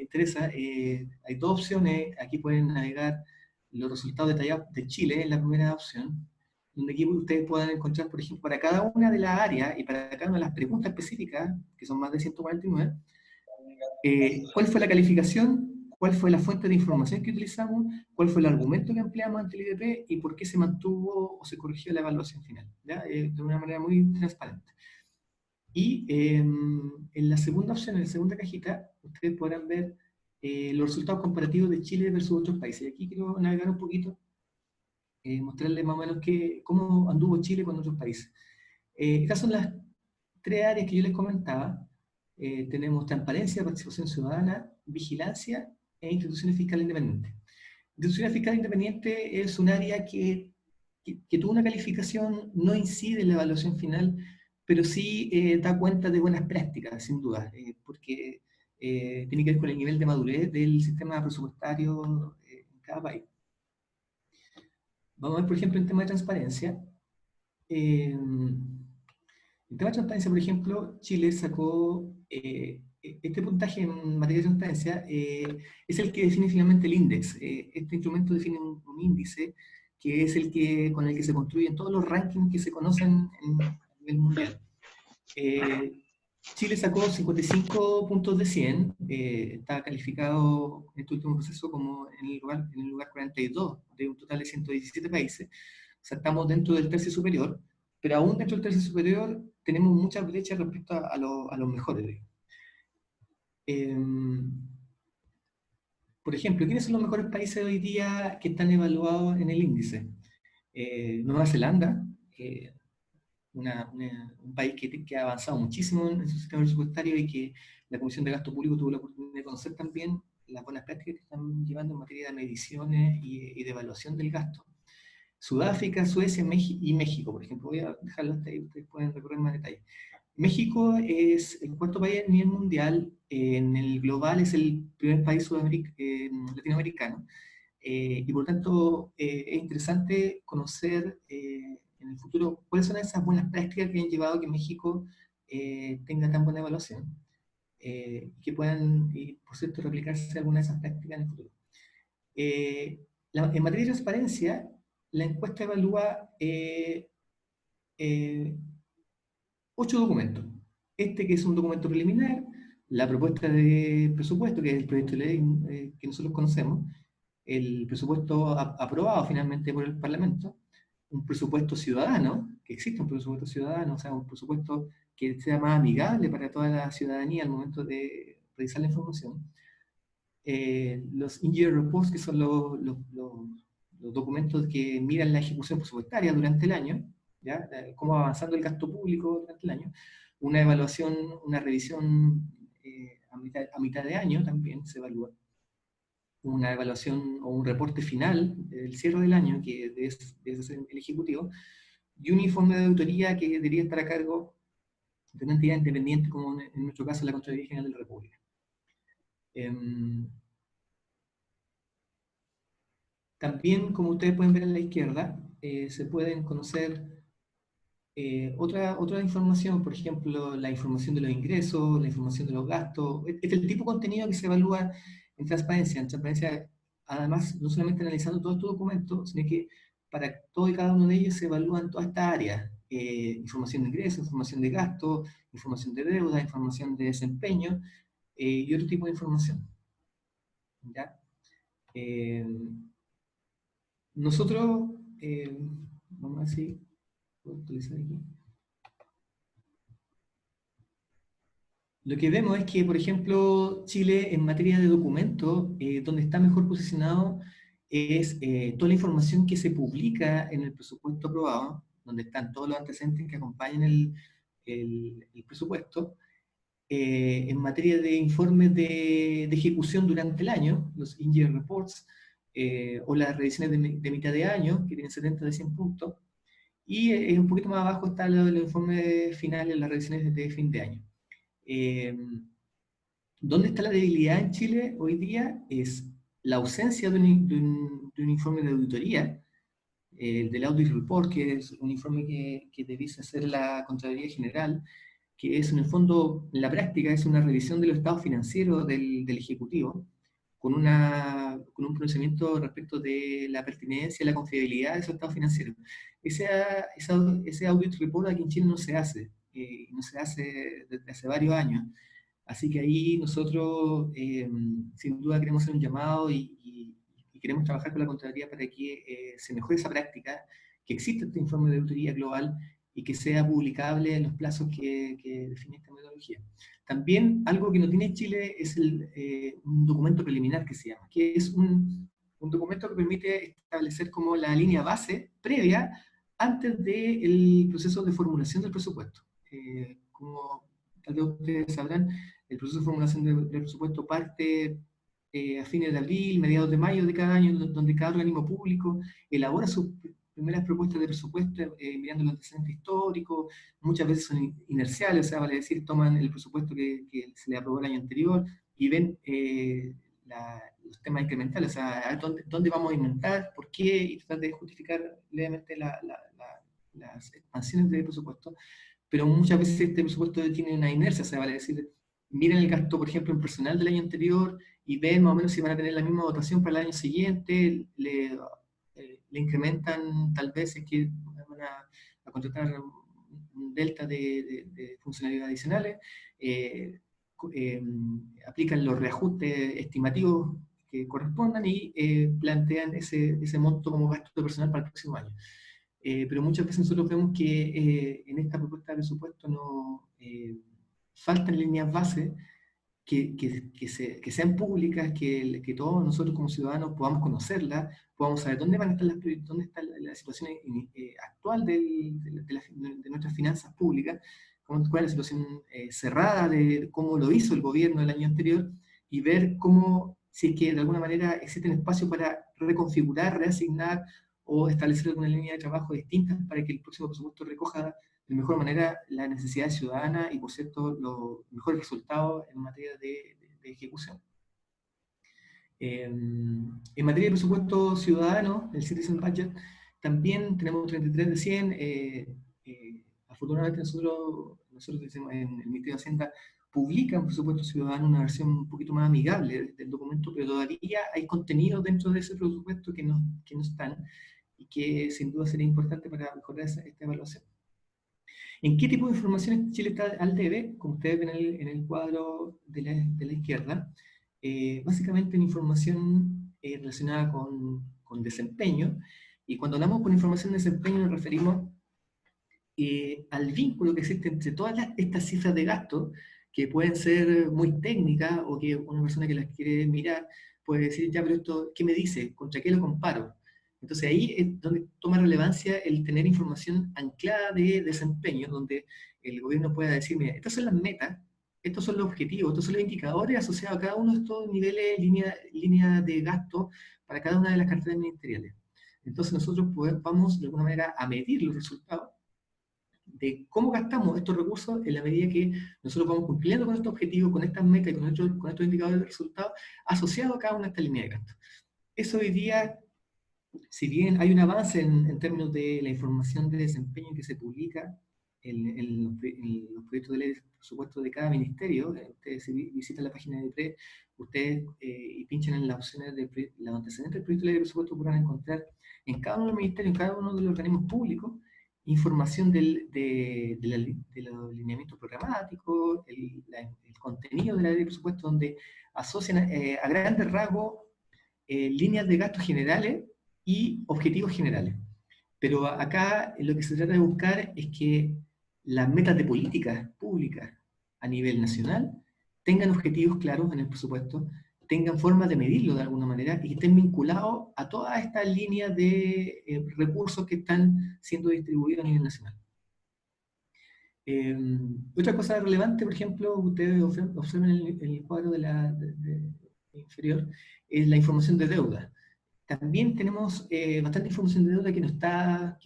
S3: interesa. Hay 2 opciones, aquí pueden navegar los resultados detallados de Chile, en la primera opción, donde aquí ustedes puedan encontrar, por ejemplo, para cada una de las áreas y para cada una de las preguntas específicas, que son más de 149, cuál fue la calificación, cuál fue la fuente de información que utilizamos, cuál fue el argumento que empleamos ante el IBP y por qué se mantuvo o se corrigió la evaluación final, ¿ya? De una manera muy transparente. Y en la segunda opción, en la segunda cajita, ustedes podrán ver los resultados comparativos de Chile versus otros países. Y aquí quiero navegar un poquito, mostrarles más o menos cómo anduvo Chile con otros países. Estas son las 3 áreas que yo les comentaba. Tenemos transparencia, participación ciudadana, vigilancia e instituciones fiscales independientes. Instituciones fiscales independientes es un área que tuvo una calificación, no incide en la evaluación final, pero sí da cuenta de buenas prácticas, sin duda, porque tiene que ver con el nivel de madurez del sistema presupuestario en cada país. Vamos a ver, por ejemplo, el tema de transparencia. El tema de transparencia, por ejemplo, Chile sacó este puntaje en materia de transparencia, es el que define finalmente el índice. Este instrumento define un índice que es el que, con el que se construyen todos los rankings que se conocen a nivel mundial. Chile sacó 55 puntos de 100, está calificado en este último proceso como en el lugar 42 de un total de 117 países. O sea, estamos dentro del tercio superior, pero aún dentro del tercio superior tenemos muchas brechas respecto a los mejores. Por ejemplo, ¿quiénes son los mejores países hoy día que están evaluados en el índice? Nueva Zelanda, un país que ha avanzado muchísimo en su sistema presupuestario y que la Comisión de Gasto Público tuvo la oportunidad de conocer también las buenas prácticas que están llevando en materia de mediciones y de evaluación del gasto. Sudáfrica, Suecia y México, por ejemplo. Voy a dejarlo hasta ahí, ustedes pueden recorrer más detalle. México es el cuarto país a nivel mundial, en el global es el primer país latinoamericano, y por tanto es interesante conocer en el futuro cuáles son esas buenas prácticas que han llevado a que México tenga tan buena evaluación, que puedan, por cierto, replicarse algunas de esas prácticas en el futuro. En materia de transparencia, la encuesta evalúa 8 documentos. Este que es un documento preliminar, la propuesta de presupuesto, que es el proyecto de ley que nosotros conocemos, el presupuesto aprobado finalmente por el Parlamento, un presupuesto ciudadano, que existe un presupuesto ciudadano, o sea, un presupuesto que sea más amigable para toda la ciudadanía al momento de revisar la información. Los in-year reports, que son los documentos que miran la ejecución presupuestaria durante el año, ¿ya? Cómo va avanzando el gasto público durante el año, una evaluación, una revisión a mitad de año también se evalúa, una evaluación o un reporte final del cierre del año que debe ser el Ejecutivo, y un informe de auditoría que debería estar a cargo de una entidad independiente, como en nuestro caso la Contraloría General de la República. También, como ustedes pueden ver a la izquierda, se pueden conocer otra información, por ejemplo, la información de los ingresos, la información de los gastos. Este es el tipo de contenido que se evalúa en transparencia. En transparencia, además, no solamente analizando todos estos documentos, sino que para todo y cada uno de ellos se evalúan todas estas áreas. Información de ingresos, información de gastos, información de deuda, información de desempeño y otro tipo de información. ¿Ya? Nosotros, vamos a ver si puedo utilizar aquí. Lo que vemos es que, por ejemplo, Chile en materia de documentos, donde está mejor posicionado es toda la información que se publica en el presupuesto aprobado, donde están todos los antecedentes que acompañan el presupuesto. En materia de informes de ejecución durante el año, los in-year reports, o las revisiones de mitad de año, que tienen 70 de 100 puntos, y un poquito más abajo están los informes finales, las revisiones de fin de año. ¿Dónde está la debilidad en Chile hoy día? Es la ausencia de un informe de auditoría, el del Audit Report, que es un informe que debiese hacer la Contraloría General, que es en el fondo, en la práctica, es una revisión de los estados financieros del Ejecutivo, con un pronunciamiento respecto de la pertinencia y la confiabilidad de esos estados financieros. Ese Audit Report aquí en Chile no se hace, no se hace desde hace varios años. Así que ahí nosotros, sin duda, queremos hacer un llamado y queremos trabajar con la Contraloría para que se mejore esa práctica, que exista este informe de auditoría global y que sea publicable en los plazos que define esta metodología. También algo que no tiene Chile es un documento preliminar que se llama, que es un documento que permite establecer como la línea base previa antes del proceso de formulación del presupuesto. Como tal vez ustedes sabrán, el proceso de formulación del presupuesto parte a fines de abril, mediados de mayo de cada año, donde cada organismo público elabora sus primeras propuestas de presupuesto, mirando los antecedentes históricos, muchas veces son inerciales, o sea, vale decir, toman el presupuesto que se le aprobó el año anterior y ven los temas incrementales, o sea, dónde vamos a aumentar, por qué, y tratar de justificar levemente las expansiones de presupuesto, pero muchas veces este presupuesto tiene una inercia, o sea, vale decir, miren el gasto, por ejemplo, en personal del año anterior y ven más o menos si van a tener la misma dotación para el año siguiente, le incrementan tal vez si es que van a contratar un delta de funcionalidades adicionales, aplican los reajustes estimativos que correspondan y plantean ese monto como gasto de personal para el próximo año. Pero muchas veces nosotros vemos que en esta propuesta de presupuesto no faltan líneas base que sean públicas, que todos nosotros como ciudadanos podamos conocerlas, podamos saber dónde van a estar dónde está la situación actual de nuestras finanzas públicas, cuál es la situación cerrada de cómo lo hizo el gobierno el año anterior, y ver cómo, si es que de alguna manera existen espacios para reconfigurar, reasignar o establecer alguna línea de trabajo distinta para que el próximo presupuesto recoja de mejor manera la necesidad ciudadana y, por cierto, los mejores resultados en materia de ejecución. En materia de presupuesto ciudadano, el Citizen Budget, también tenemos 33 de 100. Afortunadamente nosotros decimos, en el Ministerio de Hacienda publica un presupuesto ciudadano, una versión un poquito más amigable del documento, pero todavía hay contenidos dentro de ese presupuesto que no están y que sin duda sería importante para mejorar esta evaluación. ¿En qué tipo de información Chile está al debe? Como ustedes ven en el cuadro de la izquierda, básicamente en información relacionada con desempeño, y cuando hablamos con información de desempeño nos referimos al vínculo que existe entre todas estas cifras de gasto, que pueden ser muy técnicas, o que una persona que las quiere mirar puede decir, ya, pero esto, ¿qué me dice? ¿Contra qué lo comparo? Entonces ahí es donde toma relevancia el tener información anclada de desempeño, donde el gobierno pueda decir, mira, estas son las metas, estos son los objetivos, estos son los indicadores asociados a cada uno de estos niveles, línea de gasto para cada una de las carteras ministeriales. Entonces nosotros vamos de alguna manera a medir los resultados de cómo gastamos estos recursos en la medida que nosotros vamos cumpliendo con estos objetivos, con estas metas y con estos indicadores de resultados asociados a cada una de estas líneas de gasto. Eso hoy día, si bien hay un avance en términos de la información de desempeño que se publica en los proyectos de ley de presupuesto de cada ministerio, ustedes si visitan la página de PRE, ustedes y pinchan en las opciones de los antecedentes del proyecto de ley de presupuesto, podrán encontrar en cada uno de los ministerios, en cada uno de los organismos públicos, información de los lineamientos programáticos, el contenido de la ley de presupuesto, donde asocian a grandes rasgos líneas de gastos generales y objetivos generales. Pero acá lo que se trata de buscar es que las metas de políticas públicas a nivel nacional tengan objetivos claros en el presupuesto, tengan formas de medirlo de alguna manera y que estén vinculados a todas estas líneas de recursos que están siendo distribuidos a nivel nacional. Otra cosa relevante, por ejemplo, ustedes observen en el cuadro inferior, es la información de deuda. También tenemos bastante información de deuda que no está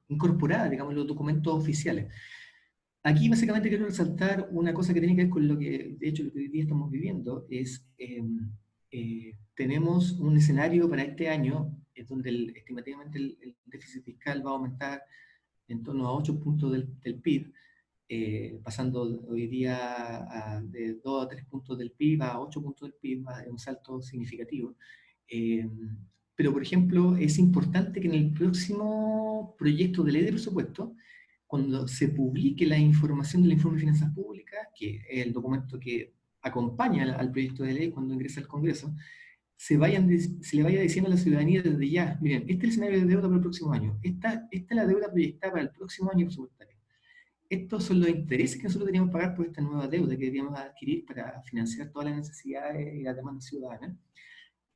S3: incorporada, digamos, en los documentos oficiales. Aquí básicamente quiero resaltar una cosa que tiene que ver con lo que, de hecho, lo que hoy día estamos viviendo, es tenemos un escenario para este año donde estimativamente el déficit fiscal va a aumentar en torno a 8 puntos del PIB, pasando hoy día de 2 a 3 puntos del PIB a 8 puntos del PIB, es un salto significativo. Pero, por ejemplo, es importante que en el próximo proyecto de ley de presupuesto, cuando se publique la información del informe de finanzas públicas, que es el documento que acompaña al proyecto de ley cuando ingresa al Congreso, se le vaya diciendo a la ciudadanía desde ya, miren, este es el escenario de deuda para el próximo año, esta es la deuda proyectada para el próximo año presupuestario. Estos son los intereses que nosotros teníamos que pagar por esta nueva deuda que deberíamos adquirir para financiar todas las necesidades y las demandas ciudadanas.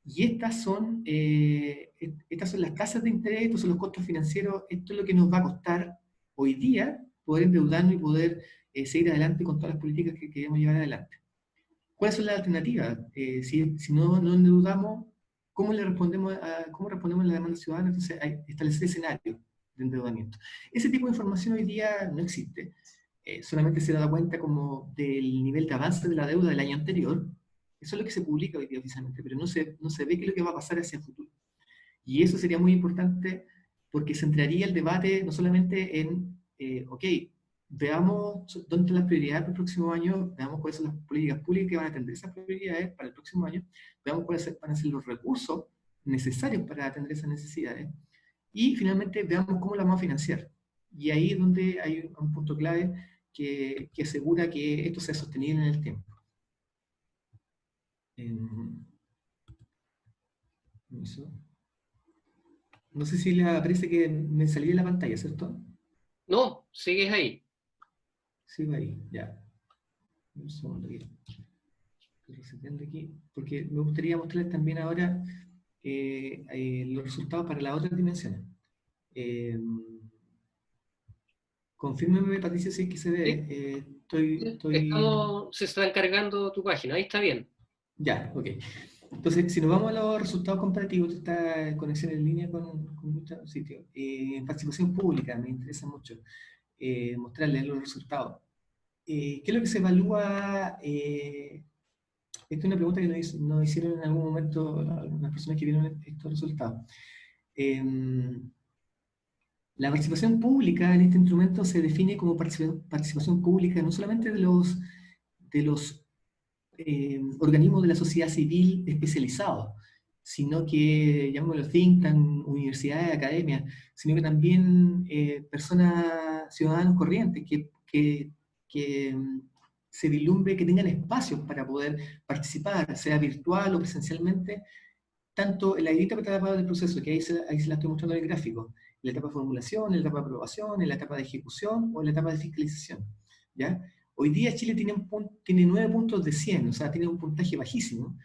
S3: Y estas son las tasas de interés, estos son los costos financieros, esto es lo que nos va a costar hoy día poder endeudarnos y poder seguir adelante con todas las políticas que queremos llevar adelante. ¿Cuáles son las alternativas? Si no endeudamos, ¿cómo cómo respondemos a la demanda ciudadana? Entonces, establecer escenarios de endeudamiento. Ese tipo de información hoy día no existe. Solamente se da cuenta como del nivel de avance de la deuda del año anterior. Eso es lo que se publica hoy día oficialmente, pero no se ve qué es lo que va a pasar hacia el futuro. Y eso sería muy importante porque centraría el debate no solamente en, ok, veamos dónde están las prioridades para el próximo año, veamos cuáles son las políticas públicas que van a atender esas prioridades para el próximo año, veamos cuáles van a ser los recursos necesarios para atender esas necesidades, y finalmente veamos cómo las vamos a financiar. Y ahí es donde hay un punto clave que asegura que esto sea sostenible en el tiempo. Eso. No sé si le parece que me salí de la pantalla, ¿cierto?
S1: No, sigues ahí.
S3: Sigo ahí, ya. Un segundo aquí. Estoy reseteando aquí, porque me gustaría mostrarles también ahora los resultados para las otras dimensiones. Confírmeme, Patricia, si es que se ve.
S1: Se está encargando tu página, ahí está bien.
S3: Ya, ok. Entonces, si nos vamos a los resultados comparativos, esta conexión en línea con muchos sitios. Participación pública, me interesa mucho mostrarles los resultados. ¿Qué es lo que se evalúa? Esta es una pregunta que nos hicieron en algún momento algunas personas que vieron estos resultados. La participación pública en este instrumento se define como participación pública no solamente de los organismos de la sociedad civil especializados, sino que, llamémoslo think tank, universidades, academias, sino que también personas, ciudadanos corrientes que se vislumbre que tengan espacios para poder participar, sea virtual o presencialmente, tanto en la distintas etapas del proceso, que ahí se la estoy mostrando en el gráfico, en la etapa de formulación, en la etapa de aprobación, en la etapa de ejecución o en la etapa de fiscalización. ¿Ya? Hoy día Chile tiene 9 puntos de 100, o sea, tiene un puntaje bajísimo,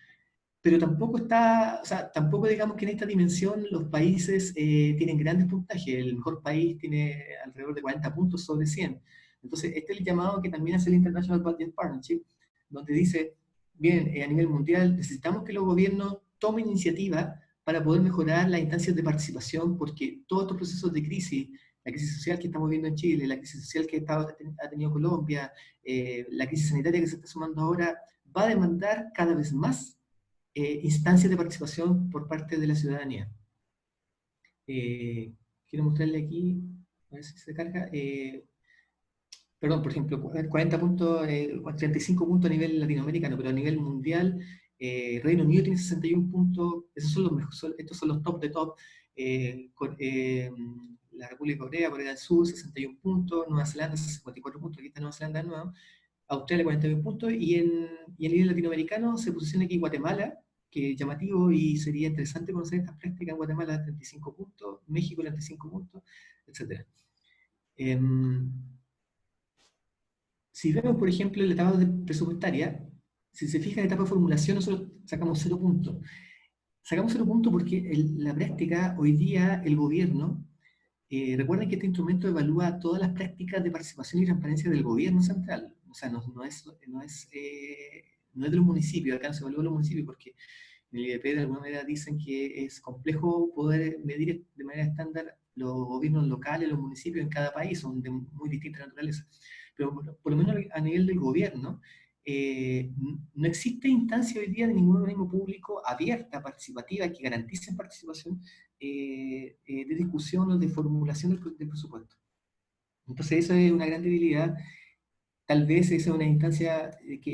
S3: pero tampoco tampoco digamos que en esta dimensión los países tienen grandes puntajes. El mejor país tiene alrededor de 40 puntos sobre 100. Entonces, este es el llamado que también hace el International Budget Partnership, donde dice, bien, a nivel mundial necesitamos que los gobiernos tomen iniciativa para poder mejorar las instancias de participación, porque todos estos procesos de crisis, la crisis social que estamos viendo en Chile, la crisis social que ha tenido Colombia, la crisis sanitaria que se está sumando ahora, va a demandar cada vez más instancias de participación por parte de la ciudadanía. Quiero mostrarle aquí, a ver si se carga, perdón, por ejemplo, 40 puntos, 35 puntos a nivel latinoamericano, pero a nivel mundial, Reino Unido tiene 61 puntos, esos son los mejores, estos son los top de top, la República Corea del Sur, 61 puntos, Nueva Zelanda, 54 puntos, aquí está Nueva Zelanda de nuevo, Australia 41 puntos, y a nivel latinoamericano se posiciona aquí Guatemala, que es llamativo y sería interesante conocer estas prácticas en Guatemala, 35 puntos, México 35 puntos, etc. Si vemos, por ejemplo, la etapa presupuestaria, si se fija en la etapa de formulación, nosotros sacamos 0 puntos. Sacamos 0 puntos porque en la práctica, hoy día, el gobierno, recuerden que este instrumento evalúa todas las prácticas de participación y transparencia del gobierno central. O sea, no es de los municipios, acá no se evalúa los municipios porque en el IDP de alguna manera dicen que es complejo poder medir de manera estándar los gobiernos locales, los municipios en cada país, son de muy distinta naturaleza. Pero por lo menos a nivel del gobierno, no existe instancia hoy día de ningún organismo público abierta, participativa, que garantice participación de discusión o de formulación del presupuesto. Entonces eso es una gran debilidad. Tal vez esa es una instancia,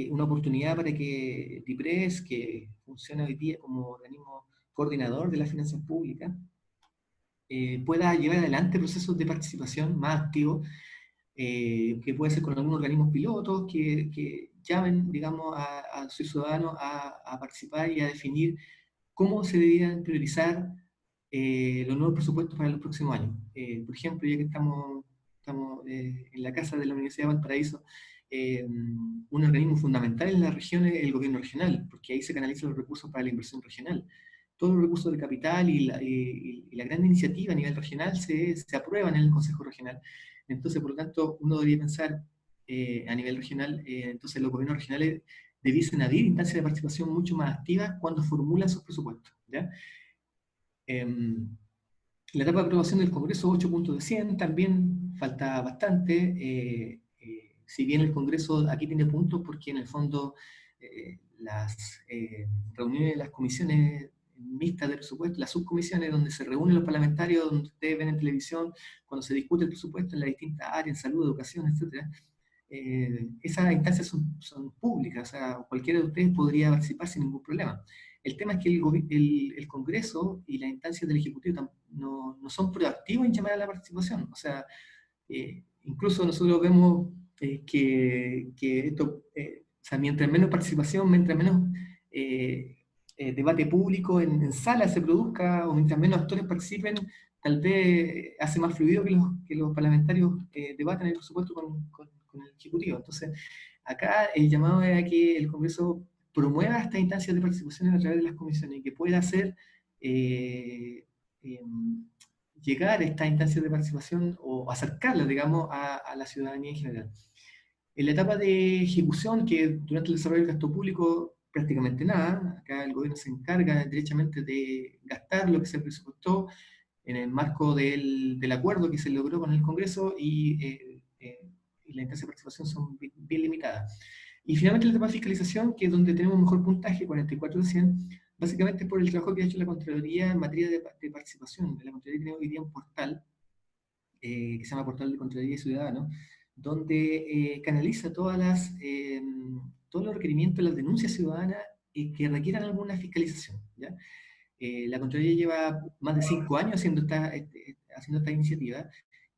S3: una oportunidad para que DIPRES, que funciona hoy día como organismo coordinador de las finanzas públicas, pueda llevar adelante procesos de participación más activos, que puede ser con algunos organismos pilotos que llamen, digamos, a sus ciudadanos a participar y a definir cómo se deberían priorizar los nuevos presupuestos para los próximos años. Por ejemplo, ya que estamos en la casa de la Universidad de Valparaíso, un organismo fundamental en la región es el gobierno regional, porque ahí se canalizan los recursos para la inversión regional. Todos los recursos de capital y la gran iniciativa a nivel regional se aprueban en el Consejo Regional. Entonces, por lo tanto, uno debería pensar a nivel regional, entonces los gobiernos regionales debiesen abrir instancias de participación mucho más activas cuando formulan sus presupuestos, ¿ya? La etapa de aprobación del Congreso 8 puntos de 100 también falta bastante, si bien el Congreso aquí tiene puntos porque en el fondo las reuniones de las comisiones mixtas de presupuesto, las subcomisiones donde se reúnen los parlamentarios, donde ustedes ven en televisión, cuando se discute el presupuesto en las distintas áreas, en salud, educación, etc., esas instancias son públicas, o sea, cualquiera de ustedes podría participar sin ningún problema. El tema es que el Congreso y las instancias del Ejecutivo no son proactivos en llamar a la participación. O sea, incluso nosotros vemos que esto, o sea, mientras menos participación, mientras menos debate público en salas se produzca, o mientras menos actores participen, tal vez hace más fluido que los parlamentarios debatan el presupuesto con el Ejecutivo. Entonces, acá el llamado es a que el Congreso promueva estas instancias de participación a través de las comisiones y que pueda hacer llegar a estas instancias de participación o acercarlas, digamos, a la ciudadanía en general. En la etapa de ejecución, que durante el desarrollo del gasto público prácticamente nada, acá el gobierno se encarga derechamente de gastar lo que se presupuestó en el marco del acuerdo que se logró con el Congreso y la instancia de participación son bien limitadas. Y finalmente la etapa de fiscalización, que es donde tenemos un mejor puntaje, 44 de 100, básicamente por el trabajo que ha hecho la Contraloría en materia de participación. La Contraloría tiene hoy día un portal que se llama Portal de Contraloría Ciudadano, donde canaliza todos los requerimientos, las denuncias ciudadanas que requieran alguna fiscalización, ¿ya? La Contraloría lleva más de 5 años haciendo esta iniciativa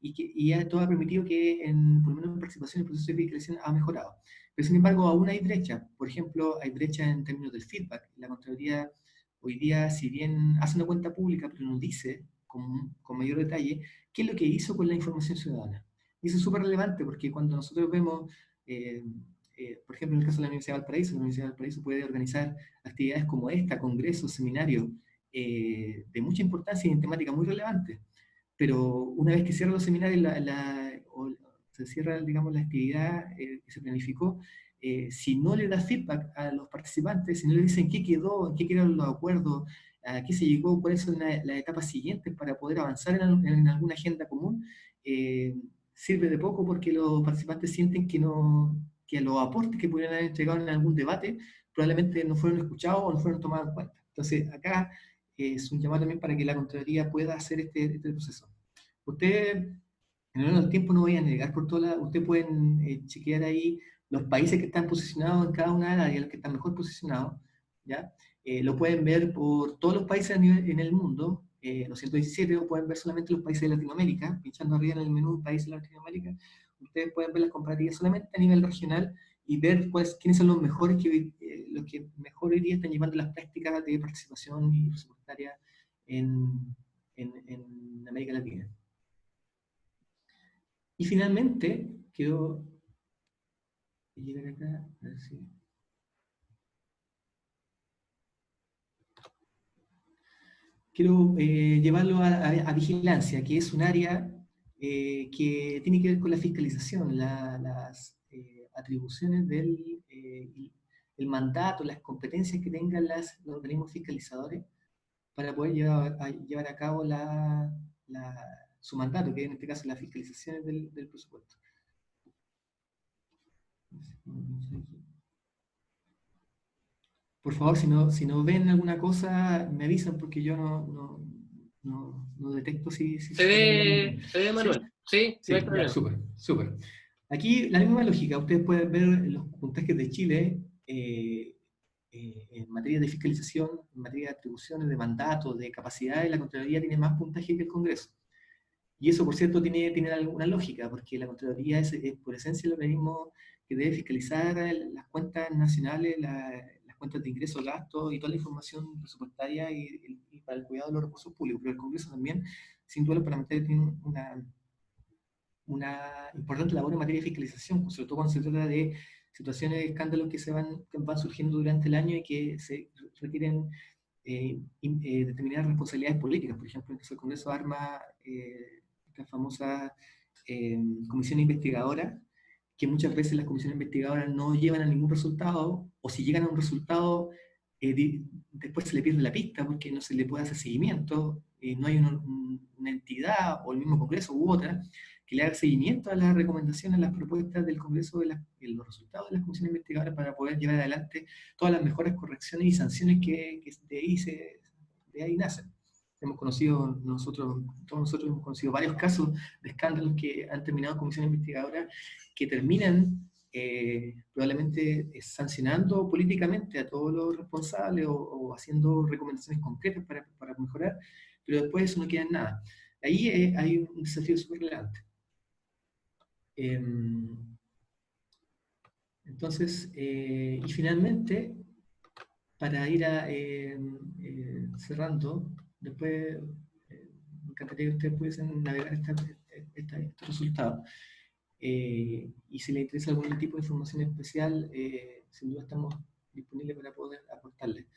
S3: y esto ha permitido que, por lo menos en participación en el proceso de fiscalización, ha mejorado. Pero sin embargo, aún hay brecha. Por ejemplo, hay brecha en términos del feedback. La Contraloría hoy día, si bien hace una cuenta pública, pero no dice con mayor detalle qué es lo que hizo con la información ciudadana. Y eso es súper relevante porque cuando nosotros vemos, por ejemplo, en el caso de la Universidad de Valparaíso puede organizar actividades como esta, congresos, seminarios, de mucha importancia y en temática muy relevante. Pero una vez que cierran los seminarios o se cierra, digamos, la actividad que se planificó, si no le da feedback a los participantes, si no le dicen qué quedó, en qué quedaron los acuerdos, a qué se llegó, cuáles son las etapas siguientes para poder avanzar en alguna agenda común, sirve de poco porque los participantes sienten que los aportes que pudieran haber entregado en algún debate probablemente no fueron escuchados o no fueron tomados en cuenta. Entonces, acá es un llamado también para que la Contraloría pueda hacer este proceso. Usted, en el tiempo no voy a negar por toda ustedes pueden chequear ahí los países que están posicionados en cada una de las áreas, los que están mejor posicionados, ¿ya? Lo pueden ver por todos los países en el mundo, los 117, o pueden ver solamente los países de Latinoamérica, pinchando arriba en el menú países de Latinoamérica, ustedes pueden ver las comparativas solamente a nivel regional y ver quiénes son los mejores los que mejor hoy día están llevando las prácticas de participación y presupuestaria en América Latina. Y finalmente, quiero llegar acá, a ver si... Quiero llevarlo a vigilancia, que es un área que tiene que ver con la fiscalización, las atribuciones el mandato, las competencias que tengan los organismos fiscalizadores para poder llevar a cabo su mandato, que en este caso las fiscalizaciones del presupuesto. Por favor, si no ven alguna cosa, me avisan porque yo no detecto si
S1: se ve, Manuel. Sí,
S3: sí,
S1: no hay problema.
S3: súper, súper. Aquí la misma lógica, ustedes pueden ver los puntajes de Chile en materia de fiscalización, en materia de atribuciones, de mandatos, de capacidades. La Contraloría tiene más puntaje que el Congreso. Y eso, por cierto, tiene alguna lógica, porque la Contraloría es por esencia el organismo que debe fiscalizar las cuentas nacionales, las cuentas de ingresos, gastos y toda la información presupuestaria y para el cuidado de los recursos públicos. Pero el Congreso también, sin duda, los parlamentarios tienen una importante labor en materia de fiscalización, sobre todo cuando se trata de situaciones de escándalos que van surgiendo durante el año y que se requieren determinadas responsabilidades políticas. Por ejemplo, entonces el Congreso arma esta famosa comisión investigadora que muchas veces las comisiones investigadoras no llevan a ningún resultado, o si llegan a un resultado, después se le pierde la pista porque no se le puede hacer seguimiento, no hay una entidad o el mismo Congreso u otra que le haga seguimiento a las recomendaciones, a las propuestas del Congreso, de los resultados de las comisiones investigadoras para poder llevar adelante todas las mejores correcciones y sanciones que de ahí nacen. Hemos conocido todos nosotros hemos conocido varios casos de escándalos que han terminado en comisiones investigadoras que terminan probablemente sancionando políticamente a todos los responsables o haciendo recomendaciones concretas para mejorar, pero después eso no queda en nada. Ahí hay un desafío súper relevante. Entonces, y finalmente, para ir cerrando, después me encantaría que ustedes pudiesen navegar estos resultados. Y si les interesa algún tipo de información especial, sin duda estamos disponibles para poder aportarles.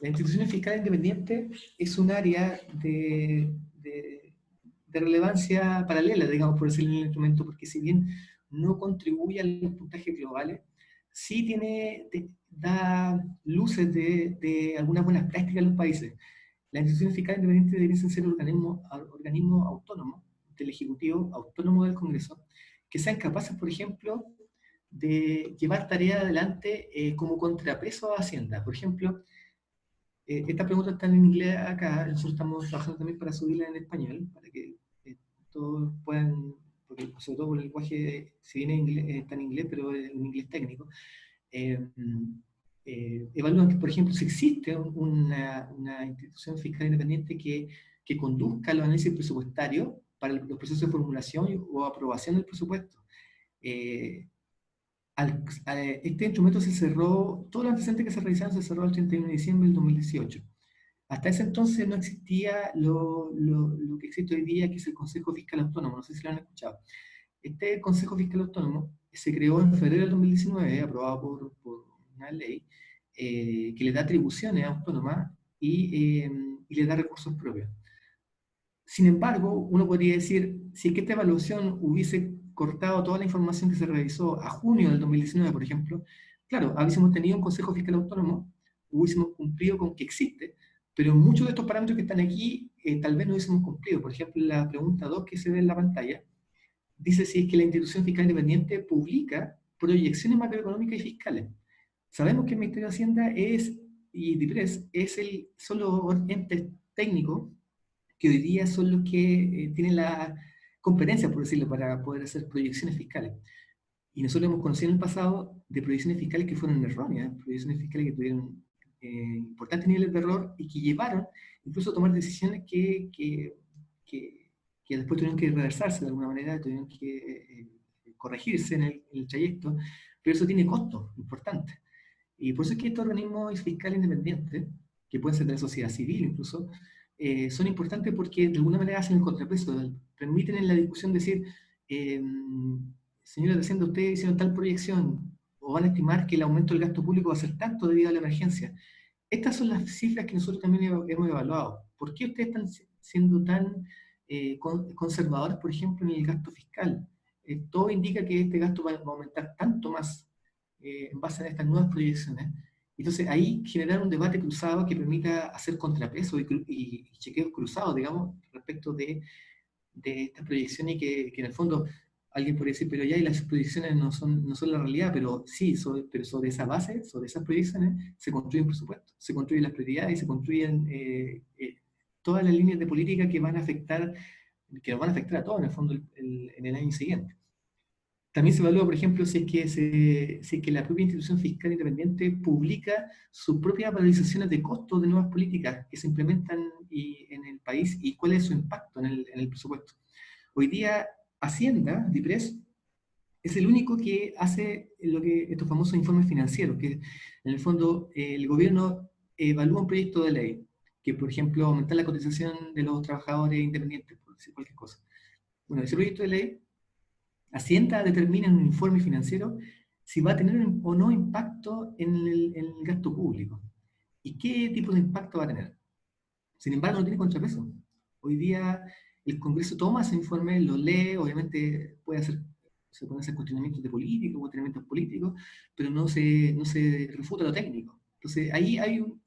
S3: La institución fiscal independiente es un área de relevancia paralela, digamos, por decirlo en el instrumento, porque si bien no contribuye a los puntajes globales, sí da luces de algunas buenas prácticas en los países. Las instituciones fiscales independientes deberían ser organismos autónomos del Ejecutivo, autónomos del Congreso, que sean capaces, por ejemplo, de llevar tareas adelante como contrapeso a Hacienda. Por ejemplo, estas preguntas están en inglés acá, nosotros estamos trabajando también para subirlas en español, para que todos puedan, porque sobre todo por el lenguaje, si bien está en inglés, pero es un inglés técnico, evalúan que, por ejemplo, si existe una institución fiscal independiente que conduzca los análisis presupuestarios para los procesos de formulación o aprobación del presupuesto. Este instrumento se cerró, todos los antecedentes que se realizaron se cerró el 31 de diciembre del 2018. Hasta ese entonces no existía lo que existe hoy día, que es el Consejo Fiscal Autónomo, no sé si lo han escuchado. Este Consejo Fiscal Autónomo se creó en febrero del 2019, aprobado por una ley, que le da atribuciones autónomas y le da recursos propios. Sin embargo, uno podría decir, si es que esta evaluación hubiese cortado toda la información que se realizó a junio del 2019, por ejemplo, claro, hubiésemos tenido un Consejo Fiscal Autónomo, hubiésemos cumplido con que existe, pero muchos de estos parámetros que están aquí tal vez no hubiésemos cumplido. Por ejemplo, la pregunta 2 que se ve en la pantalla, dice si es que la institución fiscal independiente publica proyecciones macroeconómicas y fiscales. Sabemos que el Ministerio de Hacienda y DIPRES son los entes técnicos que hoy día son los que tienen la competencia, por decirlo, para poder hacer proyecciones fiscales. Y nosotros hemos conocido en el pasado de proyecciones fiscales que fueron erróneas, proyecciones fiscales que tuvieron importantes niveles de error y que llevaron incluso a tomar decisiones que después tuvieron que reversarse de alguna manera, tuvieron que corregirse en el trayecto, pero eso tiene costos importantes. Y por eso es que estos organismos fiscales independientes, que pueden ser de la sociedad civil incluso, son importantes porque de alguna manera hacen el contrapeso, permiten en la discusión decir, señores de Hacienda, ustedes hicieron tal proyección, o van a estimar que el aumento del gasto público va a ser tanto debido a la emergencia. Estas son las cifras que nosotros también hemos evaluado. ¿Por qué ustedes están siendo tan conservadores, por ejemplo, en el gasto fiscal? Todo indica que este gasto va a aumentar tanto más en base a estas nuevas proyecciones. Entonces ahí generar un debate cruzado que permita hacer contrapeso y chequeos cruzados, digamos, respecto de estas proyecciones y que en el fondo alguien podría decir, pero ya y las proyecciones no son la realidad, pero sí, pero sobre esa base, sobre esas proyecciones, se construyen presupuestos, se construyen las prioridades y se construyen todas las líneas de política que nos van a afectar a todos en el fondo en el año siguiente. También se evalúa, por ejemplo, si es que la propia institución fiscal independiente publica sus propias valorizaciones de costos de nuevas políticas que se implementan en el país y cuál es su impacto en el presupuesto. Hoy día, Hacienda, DIPRES, es el único que hace estos famosos informes financieros, que en el fondo el gobierno evalúa un proyecto de ley, que por ejemplo aumentar la cotización de los trabajadores independientes, por decir cualquier cosa. Bueno, ese proyecto de ley, Hacienda determina en un informe financiero si va a tener o no impacto en el gasto público. ¿Y qué tipo de impacto va a tener? Sin embargo, no tiene contrapeso. Hoy día el Congreso toma ese informe, lo lee, obviamente puede hacer se pueden hacer cuestionamientos de políticos, cuestionamientos políticos, pero no se refuta lo técnico. Entonces ahí hay un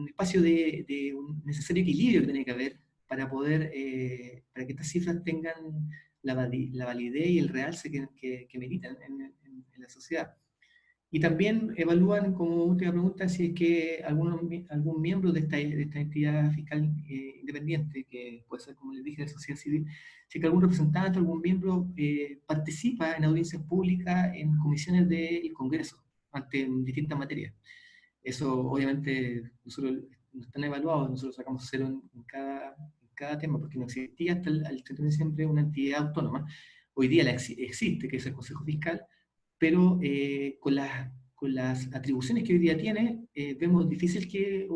S3: espacio de un necesario equilibrio que tiene que haber para poder, para que estas cifras tengan la validez y el realce que meritan en la sociedad. Y también evalúan, como última pregunta, si es que algún miembro de esta entidad fiscal independiente, que puede ser, como les dije, de la sociedad civil, si es que algún representante, algún miembro participa en audiencias públicas, en comisiones del Congreso, ante distintas materias. Eso, obviamente, nosotros no están evaluados, nosotros sacamos 0 en cada tema, porque no existía hasta el 31 de diciembre una entidad autónoma. Hoy día existe, que es el Consejo Fiscal, pero con las atribuciones que hoy día tiene, vemos difícil que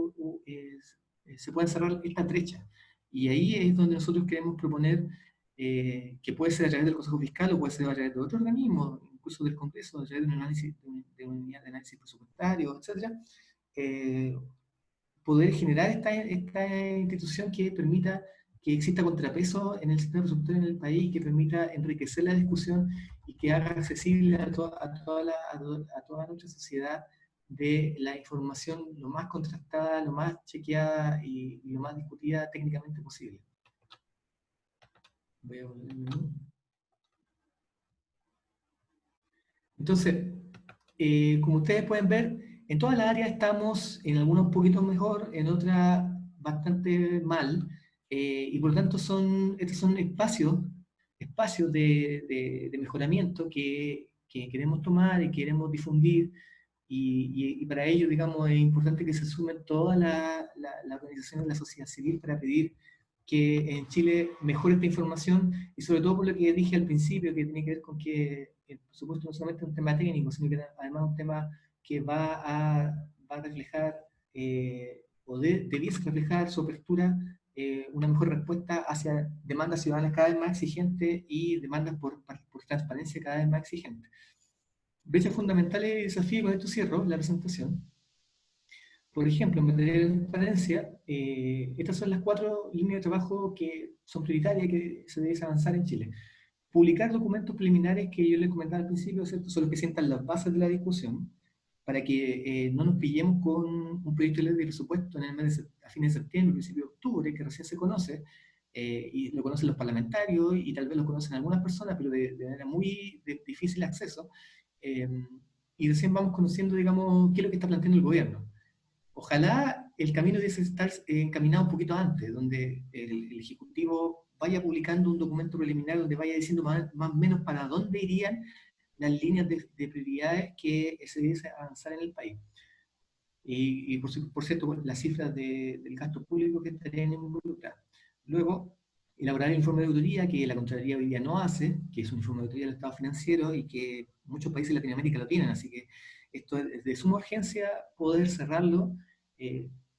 S3: se pueda cerrar esta brecha. Y ahí es donde nosotros queremos proponer que puede ser a través del Consejo Fiscal o puede ser a través de otro organismo, incluso del Congreso, a través de un análisis, de una unidad de análisis presupuestario, etc., poder generar esta institución que permita que exista contrapeso en el sistema presupuestario en el país, que permita enriquecer la discusión y que haga accesible a toda nuestra sociedad de la información lo más contrastada, lo más chequeada y lo más discutida técnicamente posible. Voy a volver el menú. Entonces, como ustedes pueden ver, en todas las áreas estamos, en algunos un poquito mejor, en otras bastante mal, y por lo tanto estos son espacios de mejoramiento que queremos tomar y queremos difundir, y para ello, digamos, es importante que se sumen todas las organizaciones de la sociedad civil para pedir que en Chile mejore esta información, y sobre todo por lo que dije al principio, que tiene que ver con que el presupuesto no solamente es un tema técnico, sino que además es un tema que va a reflejar, o debiese reflejar su apertura, una mejor respuesta hacia demandas ciudadanas cada vez más exigentes y demandas por transparencia cada vez más exigentes. Brechas fundamentales y desafíos, con esto cierro la presentación. Por ejemplo, en materia de transparencia, estas son las 4 líneas de trabajo que son prioritarias y que se debe avanzar en Chile. Publicar documentos preliminares que yo les comentaba al principio, ¿cierto? Son los que sientan las bases de la discusión, para que no nos pillemos con un proyecto de ley de presupuesto en el mes a fines de septiembre, principio de octubre, que recién se conoce, y lo conocen los parlamentarios, y tal vez lo conocen algunas personas, pero de manera muy difícil acceso, y recién vamos conociendo, digamos, qué es lo que está planteando el gobierno. Ojalá el camino debe estar encaminado un poquito antes, donde el Ejecutivo vaya publicando un documento preliminar donde vaya diciendo más o menos para dónde irían las líneas de prioridades que se debe avanzar en el país. Y por cierto, las cifras del gasto público que estarían involucradas. Luego, elaborar el informe de auditoría, que la Contraloría hoy día no hace, que es un informe de auditoría del Estado financiero y que muchos países de Latinoamérica lo tienen, así que esto es de suma urgencia poder cerrarlo,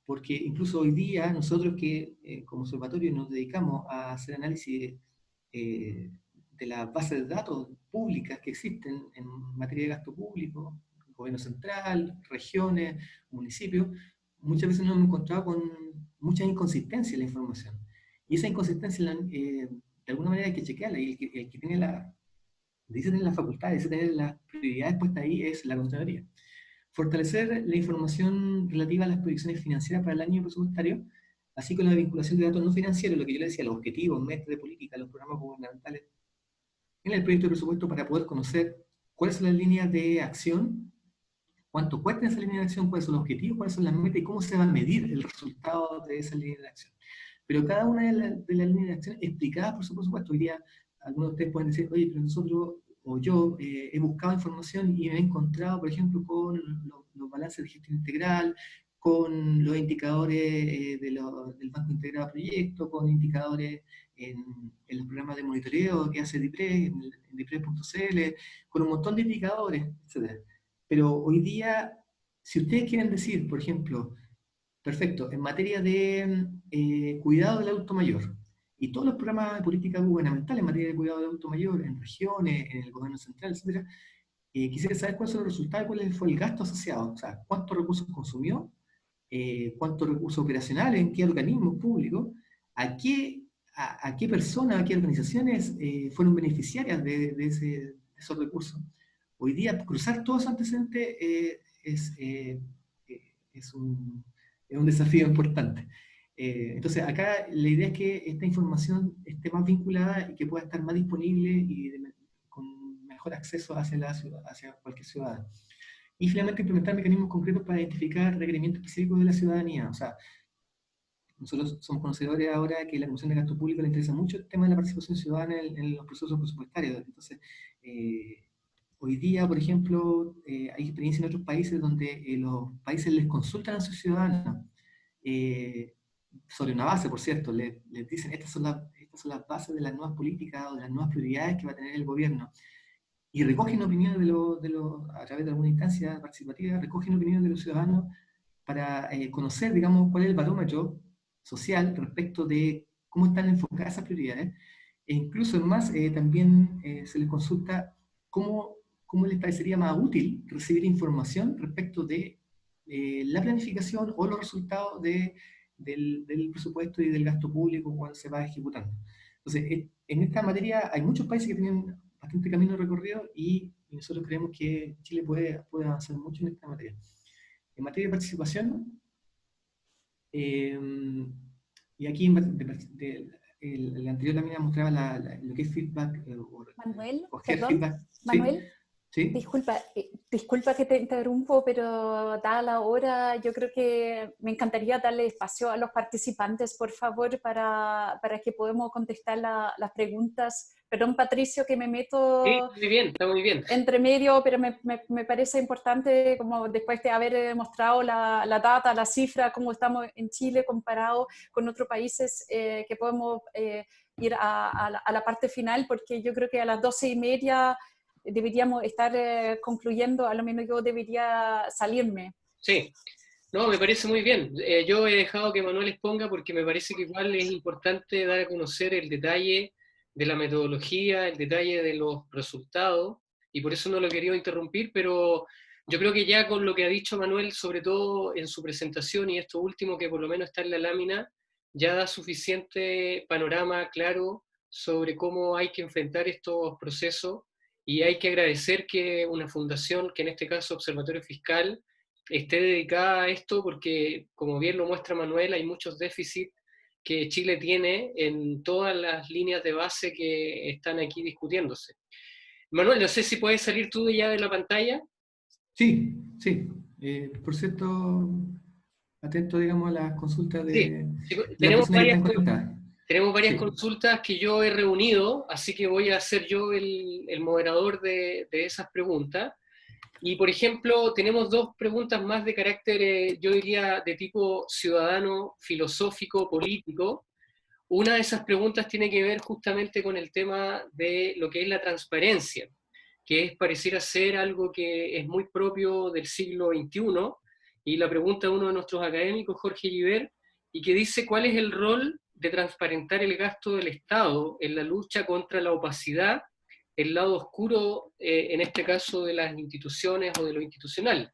S3: porque incluso hoy día nosotros que como observatorio nos dedicamos a hacer análisis de las bases de datos públicas que existen en materia de gasto público, gobierno central, regiones, municipios, muchas veces nos hemos encontrado con mucha inconsistencia en la información. Y esa inconsistencia, de alguna manera hay que chequearla, y el que tiene dice tener las facultades, dice tener las prioridades puestas ahí, es la Contraloría. Fortalecer la información relativa a las proyecciones financieras para el año presupuestario, así como la vinculación de datos no financieros, lo que yo le decía, los objetivos, metas de política, los programas gubernamentales, en el proyecto de presupuesto, para poder conocer cuáles son las líneas de acción, cuánto cuesta esa línea de acción, cuáles son los objetivos, cuáles son las metas y cómo se va a medir el resultado de esa línea de acción. Pero cada una de las líneas de acción explicadas por su presupuesto. Hoy día algunos de ustedes pueden decir, oye, pero nosotros, o yo, he buscado información y me he encontrado, por ejemplo, con los balances de gestión integral, con los indicadores del Banco Integrado de Proyectos, con indicadores en los programas de monitoreo que hace DIPRES, en DIPRES.cl, con un montón de indicadores, etc. Pero hoy día, si ustedes quieren decir, por ejemplo, perfecto, en materia de cuidado del adulto mayor, y todos los programas de política gubernamental en materia de cuidado del adulto mayor, en regiones, en el gobierno central, etc., quisiera saber cuáles son los resultados, cuál fue el gasto asociado, o sea, cuántos recursos consumió, cuántos recursos operacionales, en qué organismos públicos, a qué a qué personas, a qué organizaciones fueron beneficiarias de esos recursos. Hoy día, cruzar todos esos antecedentes es un desafío importante. Entonces, acá la idea es que esta información esté más vinculada y que pueda estar más disponible y con mejor acceso hacia la ciudad, hacia cualquier ciudadano. Y finalmente, implementar mecanismos concretos para identificar requerimientos específicos de la ciudadanía. O sea, nosotros somos conocedores ahora que la Comisión de Gasto Público le interesa mucho el tema de la participación ciudadana en los procesos presupuestarios. Entonces, hoy día, por ejemplo, hay experiencias en otros países donde los países les consultan a sus ciudadanos sobre una base, por cierto, les dicen estas son las bases de las nuevas políticas o de las nuevas prioridades que va a tener el gobierno. Y recogen opiniones a través de alguna instancia participativa, recogen opiniones de los ciudadanos para conocer, digamos, cuál es el barómetro social respecto de cómo están enfocadas esas prioridades. E incluso, en más, también se les consulta cómo les parecería más útil recibir información respecto de la planificación o los resultados del presupuesto y del gasto público cuando se va ejecutando. Entonces, en esta materia hay muchos países que tienen bastante camino recorrido y nosotros creemos que Chile puede avanzar mucho en esta materia. En materia de participación, y aquí el anterior también mostraba lo que es feedback,
S2: Manuel,
S3: coger
S2: perdón,
S3: feedback.
S2: Manuel,
S3: ¿Sí?
S2: disculpa que te interrumpo, pero dada la hora, yo creo que me encantaría darle espacio a los participantes, por favor, para que podamos contestar las preguntas. Perdón, Patricio, que me meto
S1: Sí, muy bien, está muy bien.
S2: entre medio, pero me parece importante, como después de haber mostrado la data, la cifra, cómo estamos en Chile comparado con otros países, que podemos ir a la parte final, porque yo creo que a las 12:30 deberíamos estar concluyendo, a lo menos yo debería salirme.
S1: Sí, no, me parece muy bien. Yo he dejado que Manuel exponga porque me parece que igual es importante dar a conocer el detalle de la metodología, el detalle de los resultados, y por eso no lo he querido interrumpir, pero yo creo que ya con lo que ha dicho Manuel, sobre todo en su presentación y esto último que por lo menos está en la lámina, ya da suficiente panorama claro sobre cómo hay que enfrentar estos procesos, y hay que agradecer que una fundación, que en este caso Observatorio Fiscal, esté dedicada a esto porque, como bien lo muestra Manuel, hay muchos déficits que Chile tiene en todas las líneas de base que están aquí discutiéndose. Manuel, no sé si puedes salir tú ya de la pantalla.
S3: Sí. Por cierto, atento, digamos, a las consultas de
S1: Sí,
S3: las personas que están conectadas.
S1: tenemos varias
S3: Sí.
S1: consultas que yo he reunido, así que voy a ser yo el moderador de esas preguntas. Y, por ejemplo, tenemos dos preguntas más de carácter, yo diría, de tipo ciudadano, filosófico, político. Una de esas preguntas tiene que ver justamente con el tema de lo que es la transparencia, que es pareciera ser algo que es muy propio del siglo XXI, y la pregunta de uno de nuestros académicos, Jorge Giver, y que dice cuál es el rol de transparentar el gasto del Estado en la lucha contra la opacidad, el lado oscuro, en este caso, de las instituciones o de lo institucional.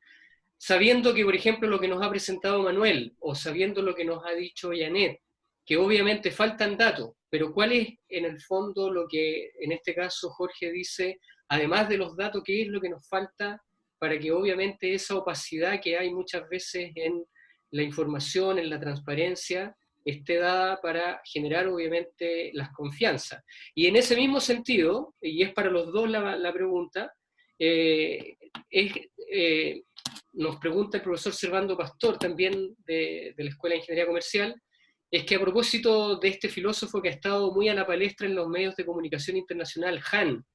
S1: Sabiendo que, por ejemplo, lo que nos ha presentado Manuel, o sabiendo lo que nos ha dicho Janet, que obviamente faltan datos, pero ¿cuál es en el fondo lo que en este caso Jorge dice, además de los datos, qué es lo que nos falta para que obviamente esa opacidad que hay muchas veces en la información, en la transparencia, esté dada para generar obviamente las confianzas? Y en ese mismo sentido, y es para los dos la pregunta, nos pregunta el profesor Servando Pastor, también de la Escuela de Ingeniería Comercial, es que a propósito de este filósofo que ha estado muy a la palestra en los medios de comunicación internacional, Han,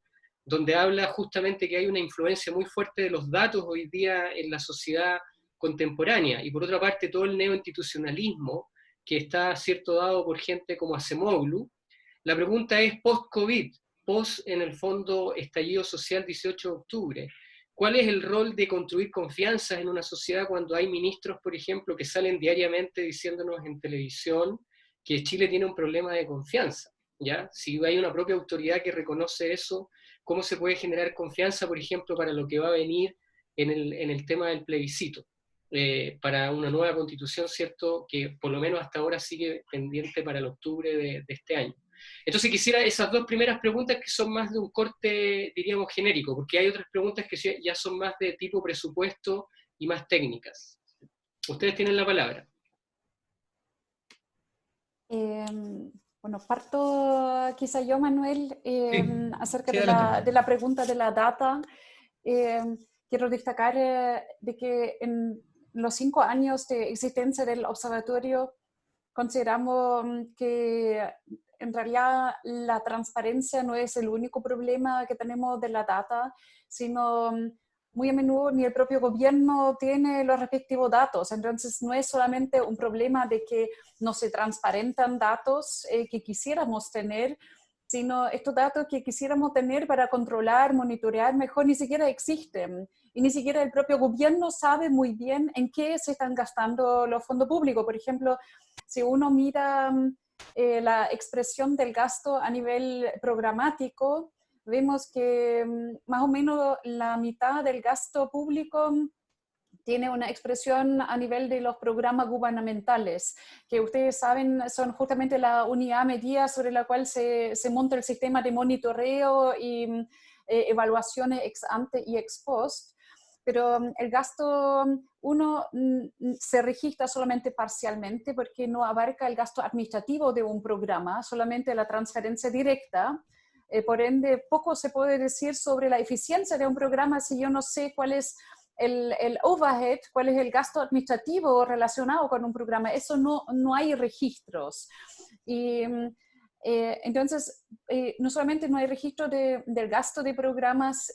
S1: donde habla justamente que hay una influencia muy fuerte de los datos hoy día en la sociedad contemporánea, y por otra parte todo el neoinstitucionalismo que está cierto dado por gente como Acemoglu. La pregunta es post-COVID, post en el fondo estallido social 18 de octubre, ¿cuál es el rol de construir confianza en una sociedad cuando hay ministros, por ejemplo, que salen diariamente diciéndonos en televisión que Chile tiene un problema de confianza? ¿Ya? Si hay una propia autoridad que reconoce eso, ¿cómo se puede generar confianza, por ejemplo, para lo que va a venir en el tema del plebiscito? para una nueva constitución, ¿cierto?, que por lo menos hasta ahora sigue pendiente para el octubre de este año. Entonces quisiera esas dos primeras preguntas que son más de un corte, diríamos, genérico, porque hay otras preguntas que ya son más de tipo presupuesto y más técnicas. Ustedes tienen la palabra.
S2: Bueno, parto quizá yo, Manuel, acerca de la pregunta de la data. Quiero destacar de que en los 5 años de existencia del observatorio consideramos que en realidad la transparencia no es el único problema que tenemos de la data, sino muy a menudo ni el propio gobierno tiene los respectivos datos. Entonces no es solamente un problema de que no se transparentan datos que quisiéramos tener, sino estos datos que quisiéramos tener para controlar, monitorear mejor, ni siquiera existen. Y ni siquiera el propio gobierno sabe muy bien en qué se están gastando los fondos públicos. Por ejemplo, si uno mira la expresión del gasto a nivel programático, vemos que más o menos la mitad del gasto público tiene una expresión a nivel de los programas gubernamentales, que ustedes saben son justamente la unidad medida sobre la cual se monta el sistema de monitoreo y evaluaciones ex ante y ex post. Pero el gasto, uno se registra solamente parcialmente porque no abarca el gasto administrativo de un programa, solamente la transferencia directa. Por ende, poco se puede decir sobre la eficiencia de un programa si yo no sé cuál es el overhead, cuál es el gasto administrativo relacionado con un programa. Eso no hay registros. Y entonces, no solamente no hay registro del gasto de programas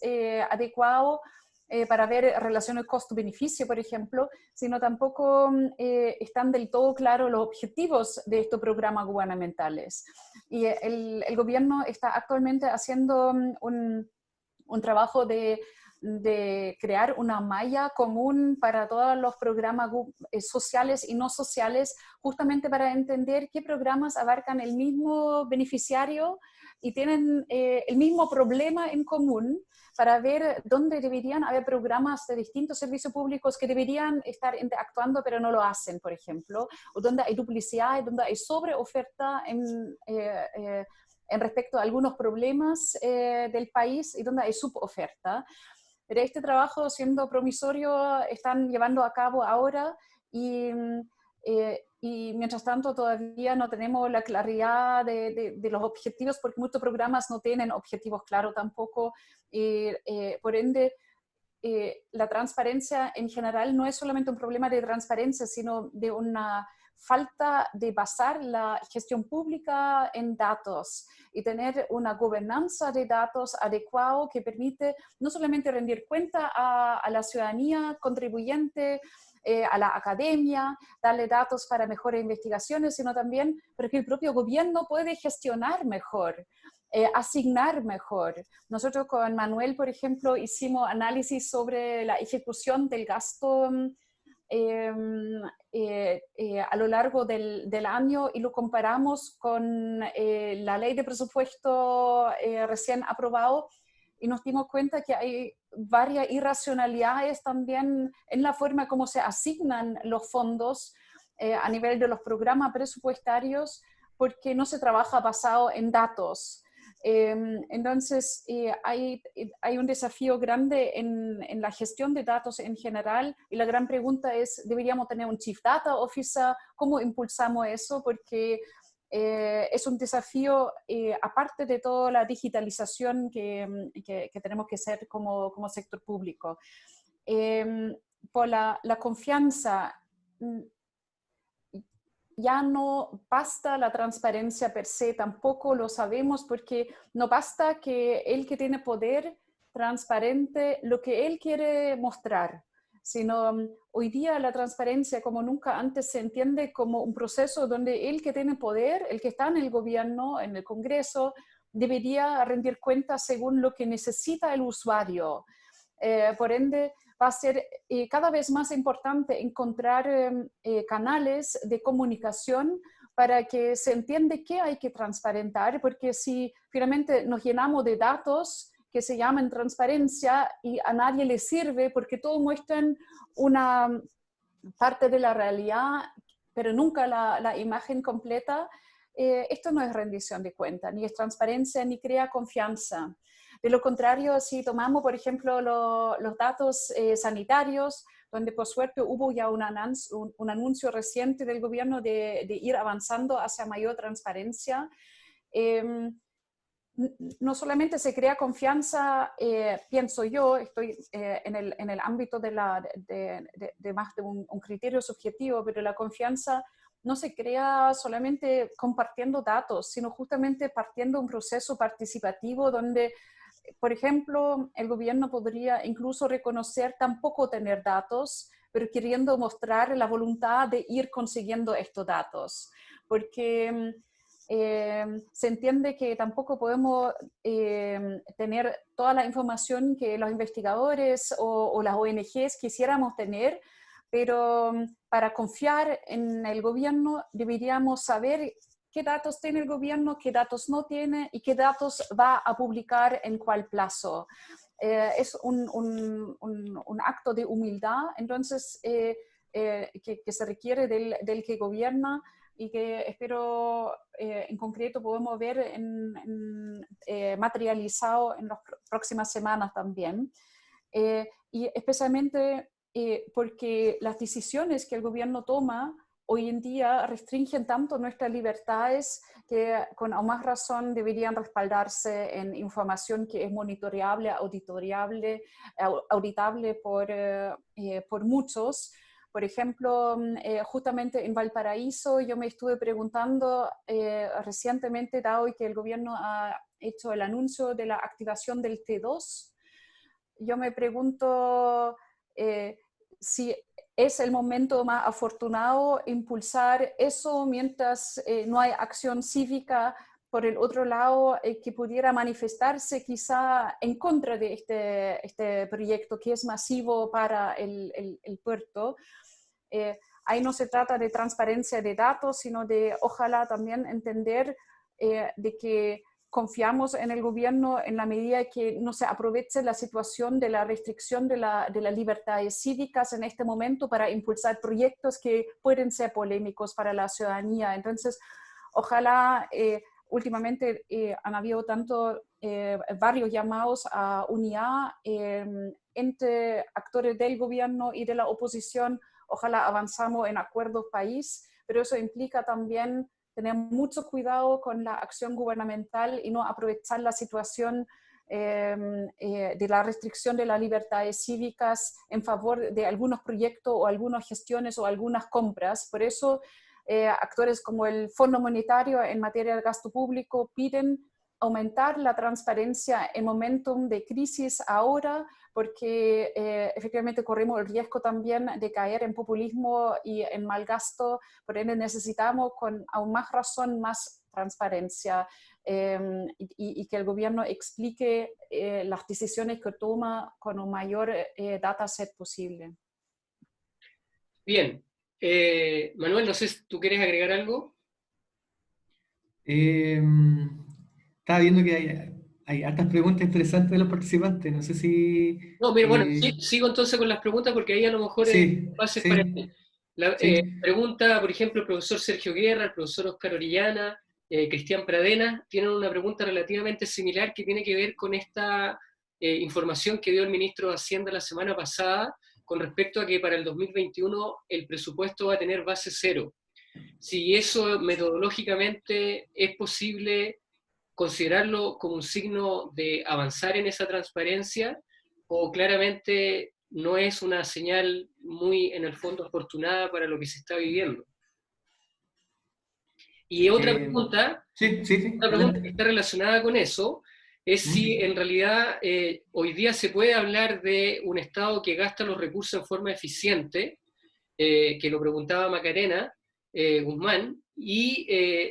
S2: adecuado para ver relaciones costo-beneficio, por ejemplo, sino tampoco están del todo claros los objetivos de estos programas gubernamentales. Y el gobierno está actualmente haciendo un trabajo de crear una malla común para todos los programas sociales y no sociales, justamente para entender qué programas abarcan el mismo beneficiario y tienen el mismo problema en común, para ver dónde deberían haber programas de distintos servicios públicos que deberían estar interactuando pero no lo hacen, por ejemplo, o donde hay duplicidad, donde hay sobreoferta en respecto a algunos problemas del país y donde hay suboferta. Pero este trabajo, siendo promisorio, están llevando a cabo ahora y mientras tanto todavía no tenemos la claridad de los objetivos, porque muchos programas no tienen objetivos claros tampoco. Por ende, la transparencia en general no es solamente un problema de transparencia, sino de una falta de basar la gestión pública en datos y tener una gobernanza de datos adecuado que permite no solamente rendir cuenta a la ciudadanía contribuyente, a la academia, darle datos para mejores investigaciones, sino también porque el propio gobierno puede gestionar mejor, asignar mejor. Nosotros con Manuel, por ejemplo, hicimos análisis sobre la ejecución del gasto a lo largo del año y lo comparamos con la ley de presupuesto recién aprobado y nos dimos cuenta que hay varias irracionalidades también en la forma como se asignan los fondos a nivel de los programas presupuestarios, porque no se trabaja basado en datos. Entonces, hay un desafío grande en la gestión de datos en general, y la gran pregunta es, ¿deberíamos tener un Chief Data Officer? ¿Cómo impulsamos eso? Porque es un desafío, aparte de toda la digitalización que tenemos que hacer como sector público. Por la confianza, ya no basta la transparencia per se, tampoco lo sabemos, porque no basta que el que tiene poder transparente lo que él quiere mostrar, sino hoy día la transparencia como nunca antes se entiende como un proceso donde el que tiene poder, el que está en el gobierno, en el Congreso, debería rendir cuentas según lo que necesita el usuario. Por ende, va a ser cada vez más importante encontrar canales de comunicación para que se entienda qué hay que transparentar, porque si finalmente nos llenamos de datos que se llaman transparencia y a nadie le sirve porque todos muestran una parte de la realidad, pero nunca la imagen completa, esto no es rendición de cuentas, ni es transparencia, ni crea confianza. De lo contrario, si tomamos, por ejemplo, los datos sanitarios, donde por suerte hubo ya un anuncio reciente del gobierno de ir avanzando hacia mayor transparencia, no solamente se crea confianza, pienso yo, estoy en el ámbito de más de un criterio subjetivo, pero la confianza no se crea solamente compartiendo datos, sino justamente partiendo un proceso participativo donde, por ejemplo, el gobierno podría incluso reconocer tampoco tener datos, pero queriendo mostrar la voluntad de ir consiguiendo estos datos. Porque se entiende que tampoco podemos tener toda la información que los investigadores o las ONGs quisiéramos tener, pero para confiar en el gobierno deberíamos saber qué datos tiene el gobierno, qué datos no tiene y qué datos va a publicar en cuál plazo. Es un acto de humildad, entonces, que se requiere del que gobierna y que espero en concreto podemos ver materializado en las próximas semanas también. Y especialmente porque las decisiones que el gobierno toma hoy en día restringen tanto nuestras libertades que con aún más razón deberían respaldarse en información que es monitoreable, auditable por muchos. Por ejemplo, justamente en Valparaíso yo me estuve preguntando recientemente, dado que el gobierno ha hecho el anuncio de la activación del T2, yo me pregunto si es el momento más afortunado impulsar eso mientras no hay acción cívica por el otro lado que pudiera manifestarse quizá en contra de este proyecto que es masivo para el puerto. Ahí no se trata de transparencia de datos, sino de ojalá también entender de que confiamos en el gobierno en la medida que no se aproveche la situación de la restricción de las libertades cívicas en este momento para impulsar proyectos que pueden ser polémicos para la ciudadanía. Entonces, ojalá, últimamente han habido varios llamados a unidad entre actores del gobierno y de la oposición. Ojalá avanzamos en acuerdos país, pero eso implica también tener mucho cuidado con la acción gubernamental y no aprovechar la situación de la restricción de las libertades cívicas en favor de algunos proyectos o algunas gestiones o algunas compras. Por eso actores como el Fondo Monetario en materia de gasto público piden aumentar la transparencia en momentum de crisis ahora, porque efectivamente corremos el riesgo también de caer en populismo y en mal gasto, por ende necesitamos con aún más razón más transparencia y que el gobierno explique las decisiones que toma con un mayor dataset posible.
S1: Bien. Manuel, no sé si tú quieres agregar algo.
S3: Estaba viendo que hay hartas preguntas interesantes de los participantes. No sé si...
S1: No, pero bueno, sigo entonces con las preguntas porque ahí a lo mejor es
S3: sí,
S1: fácil para
S3: sí,
S1: ti.
S3: sí.
S1: Pregunta, por ejemplo, el profesor Sergio Guerra, el profesor Oscar Orellana, Cristian Pradena, tienen una pregunta relativamente similar que tiene que ver con esta información que dio el ministro de Hacienda la semana pasada con respecto a que para el 2021 el presupuesto va a tener base cero. Si eso metodológicamente es posible considerarlo como un signo de avanzar en esa transparencia o claramente no es una señal muy, en el fondo, afortunada para lo que se está viviendo. Y otra pregunta,
S3: Sí, sí, sí,
S1: una pregunta que
S3: adelante.
S1: está relacionada con eso es si en realidad hoy día se puede hablar de un Estado que gasta los recursos en forma eficiente, que lo preguntaba Macarena Guzmán, y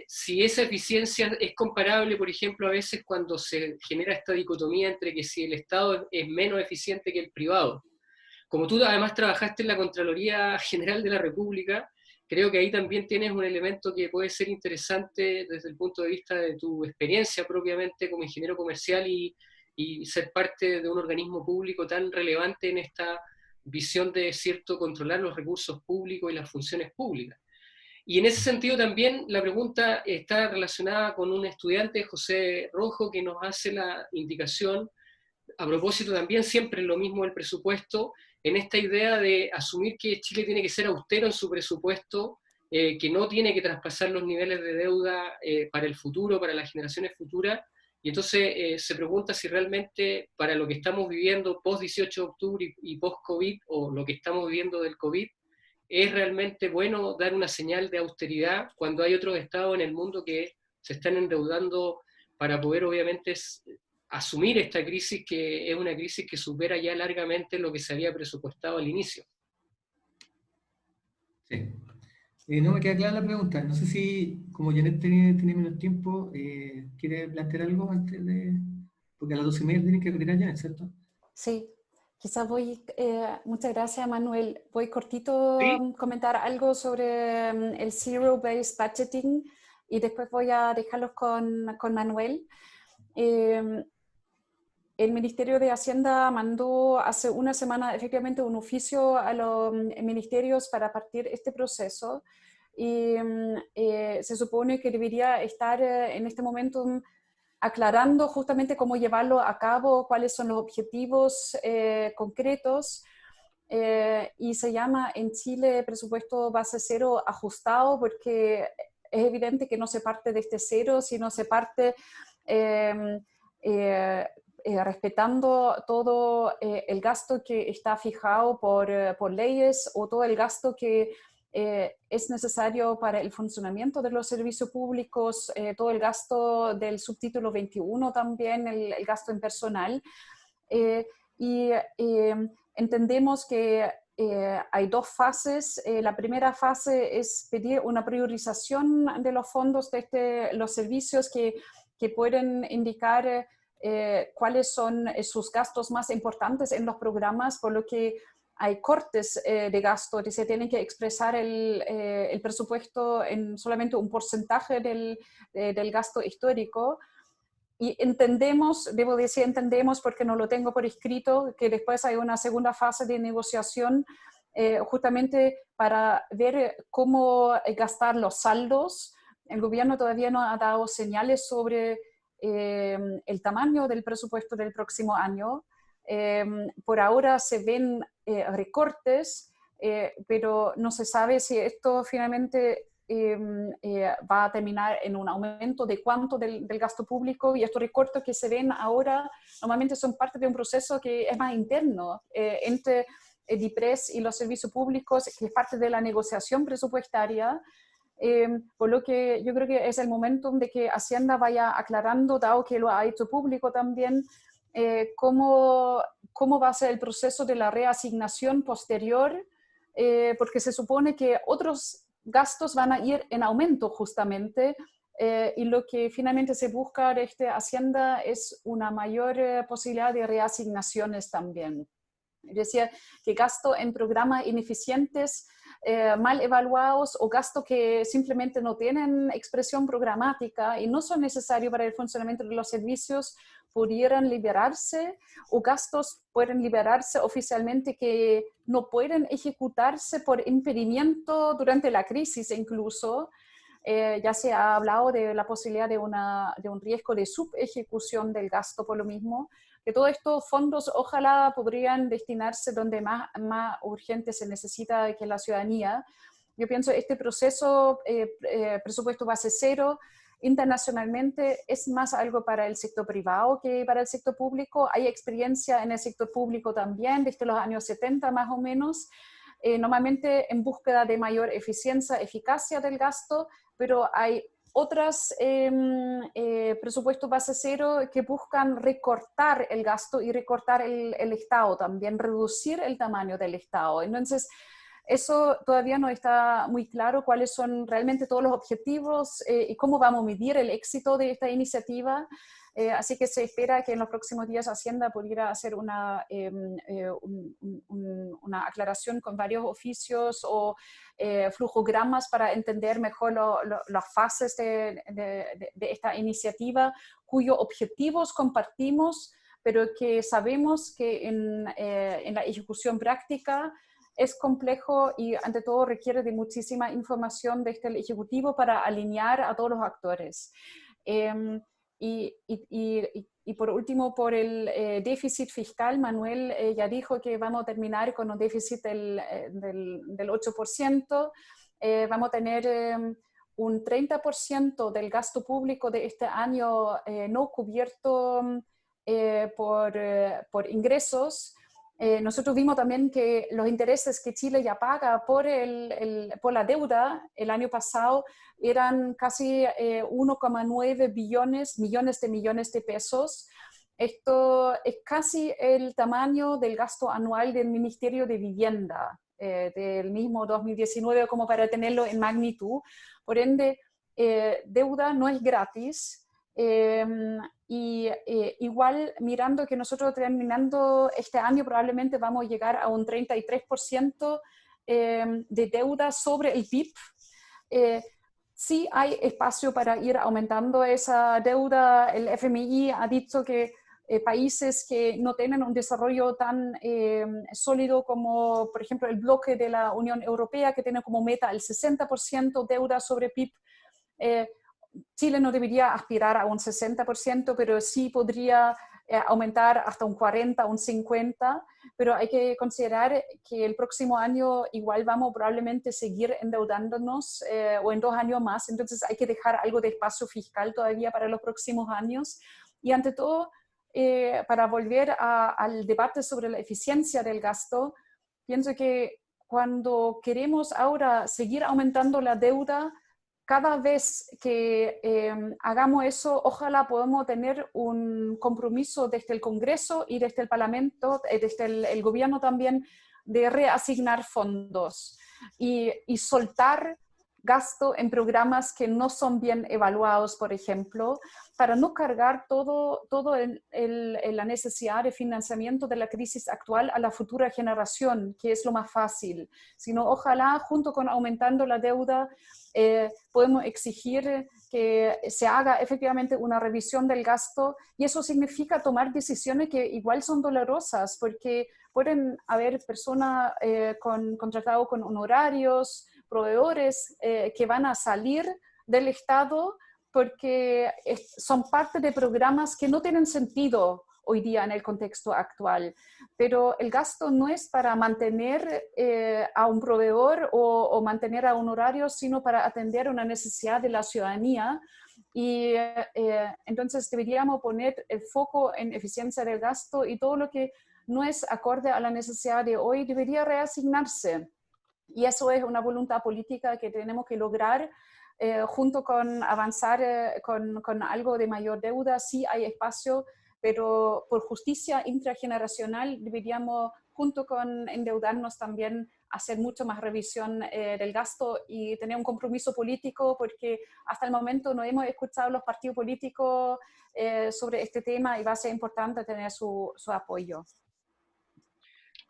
S1: si esa eficiencia es comparable, por ejemplo, a veces cuando se genera esta dicotomía entre que si el Estado es menos eficiente que el privado. Como tú además trabajaste en la Contraloría General de la República, creo que ahí también tienes un elemento que puede ser interesante desde el punto de vista de tu experiencia propiamente como ingeniero comercial y ser parte de un organismo público tan relevante en esta visión de, cierto, controlar los recursos públicos y las funciones públicas. Y en ese sentido también la pregunta está relacionada con un estudiante, José Rojo, que nos hace la indicación, a propósito también siempre lo mismo del presupuesto, en esta idea de asumir que Chile tiene que ser austero en su presupuesto, que no tiene que traspasar los niveles de deuda para el futuro, para las generaciones futuras, y entonces se pregunta si realmente para lo que estamos viviendo post-18 de octubre y post-COVID, o lo que estamos viviendo del COVID, es realmente bueno dar una señal de austeridad cuando hay otros estados en el mundo que se están endeudando para poder obviamente asumir esta crisis, que es una crisis que supera ya largamente lo que se había presupuestado al inicio.
S3: Sí. No me queda clara la pregunta. No sé si, como Janet tiene menos tiempo, ¿quiere plantear algo antes de...? Porque a las 12:30 tienen que retirar Janet, ¿cierto?
S2: Sí, quizás voy, muchas gracias Manuel, voy cortito
S1: ¿Sí?
S2: a comentar algo sobre el Zero-Based Budgeting y después voy a dejarlos con Manuel. El Ministerio de Hacienda mandó hace una semana efectivamente un oficio a los ministerios para partir este proceso y se supone que debería estar en este momento aclarando justamente cómo llevarlo a cabo, cuáles son los objetivos concretos, y se llama en Chile presupuesto base cero ajustado porque es evidente que no se parte de este cero, sino se parte respetando todo el gasto que está fijado por leyes o todo el gasto que es necesario para el funcionamiento de los servicios públicos, todo el gasto del subtítulo 21 también, el gasto en personal. Y entendemos que hay dos fases. La primera fase es pedir una priorización de los fondos de los servicios que pueden indicar cuáles son sus gastos más importantes en los programas, por lo que hay cortes de gasto, y se tienen que expresar el presupuesto en solamente un porcentaje del gasto histórico. Y entendemos, debo decir entendemos porque no lo tengo por escrito, que después hay una segunda fase de negociación justamente para ver cómo gastar los saldos. El gobierno todavía no ha dado señales sobre el tamaño del presupuesto del próximo año. Por ahora se ven recortes, pero no se sabe si esto finalmente va a terminar en un aumento de cuánto del gasto público, y estos recortes que se ven ahora normalmente son parte de un proceso que es más interno entre DIPRES y los servicios públicos, que es parte de la negociación presupuestaria. Por lo que yo creo que es el momento de que Hacienda vaya aclarando, dado que lo ha hecho público también, cómo va a ser el proceso de la reasignación posterior, porque se supone que otros gastos van a ir en aumento justamente, y lo que finalmente se busca de Hacienda es una mayor posibilidad de reasignaciones también. Es decir, que gasto en programas ineficientes, mal evaluados, o gastos que simplemente no tienen expresión programática y no son necesarios para el funcionamiento de los servicios, pudieran liberarse, o gastos pueden liberarse oficialmente que no pueden ejecutarse por impedimento durante la crisis incluso. Ya se ha hablado de la posibilidad de un riesgo de subejecución del gasto por lo mismo, que todos estos fondos ojalá podrían destinarse donde más urgente se necesita, que la ciudadanía. Yo pienso este proceso, presupuesto base cero, internacionalmente es más algo para el sector privado que para el sector público. Hay experiencia en el sector público también, desde los años 70 más o menos, normalmente en búsqueda de mayor eficiencia, eficacia del gasto, pero hay otras presupuestos base cero que buscan recortar el gasto y recortar el Estado también, reducir el tamaño del Estado. Entonces, eso todavía no está muy claro cuáles son realmente todos los objetivos y cómo vamos a medir el éxito de esta iniciativa. Así que se espera que en los próximos días Hacienda pudiera hacer una aclaración con varios oficios o flujogramas para entender mejor las fases de esta iniciativa, cuyos objetivos compartimos, pero que sabemos que en la ejecución práctica es complejo y ante todo requiere de muchísima información desde el Ejecutivo para alinear a todos los actores. Y por último, por el déficit fiscal, Manuel ya dijo que vamos a terminar con un déficit del 8%, vamos a tener un 30% del gasto público de este año no cubierto por ingresos. Nosotros vimos también que los intereses que Chile ya paga por la deuda el año pasado eran casi 1,9 millones de pesos. Esto es casi el tamaño del gasto anual del Ministerio de Vivienda del mismo 2019, como para tenerlo en magnitud. Por ende, deuda no es gratis. Igual mirando que nosotros terminando este año probablemente vamos a llegar a un 33% de deuda sobre el PIB. Sí hay espacio para ir aumentando esa deuda. El FMI ha dicho que países que no tienen un desarrollo tan sólido como, por ejemplo, el bloque de la Unión Europea, que tiene como meta el 60% deuda sobre PIB, Chile no debería aspirar a un 60%, pero sí podría aumentar hasta un 40, un 50%, pero hay que considerar que el próximo año igual vamos probablemente seguir endeudándonos o en 2 años más, entonces hay que dejar algo de espacio fiscal todavía para los próximos años. Y ante todo, para volver al debate sobre la eficiencia del gasto, pienso que cuando queremos ahora seguir aumentando la deuda, cada vez que hagamos eso, ojalá podamos tener un compromiso desde el Congreso y desde el Parlamento, desde el gobierno también, de reasignar fondos y soltar gasto en programas que no son bien evaluados, por ejemplo, para no cargar todo la necesidad de financiamiento de la crisis actual a la futura generación, que es lo más fácil, sino ojalá, junto con aumentando la deuda, podemos exigir que se haga efectivamente una revisión del gasto, y eso significa tomar decisiones que igual son dolorosas, porque pueden haber personas contratadas con honorarios, proveedores que van a salir del Estado porque son parte de programas que no tienen sentido hoy día en el contexto actual. Pero el gasto no es para mantener a un proveedor o mantener a honorarios, sino para atender una necesidad de la ciudadanía. Y entonces deberíamos poner el foco en eficiencia del gasto, y todo lo que no es acorde a la necesidad de hoy debería reasignarse. Y eso es una voluntad política que tenemos que lograr junto con avanzar con algo de mayor deuda. Sí hay espacio, pero por justicia intrageneracional deberíamos, junto con endeudarnos, también hacer mucho más revisión del gasto y tener un compromiso político, porque hasta el momento no hemos escuchado a los partidos políticos sobre este tema, y va a ser importante tener su apoyo.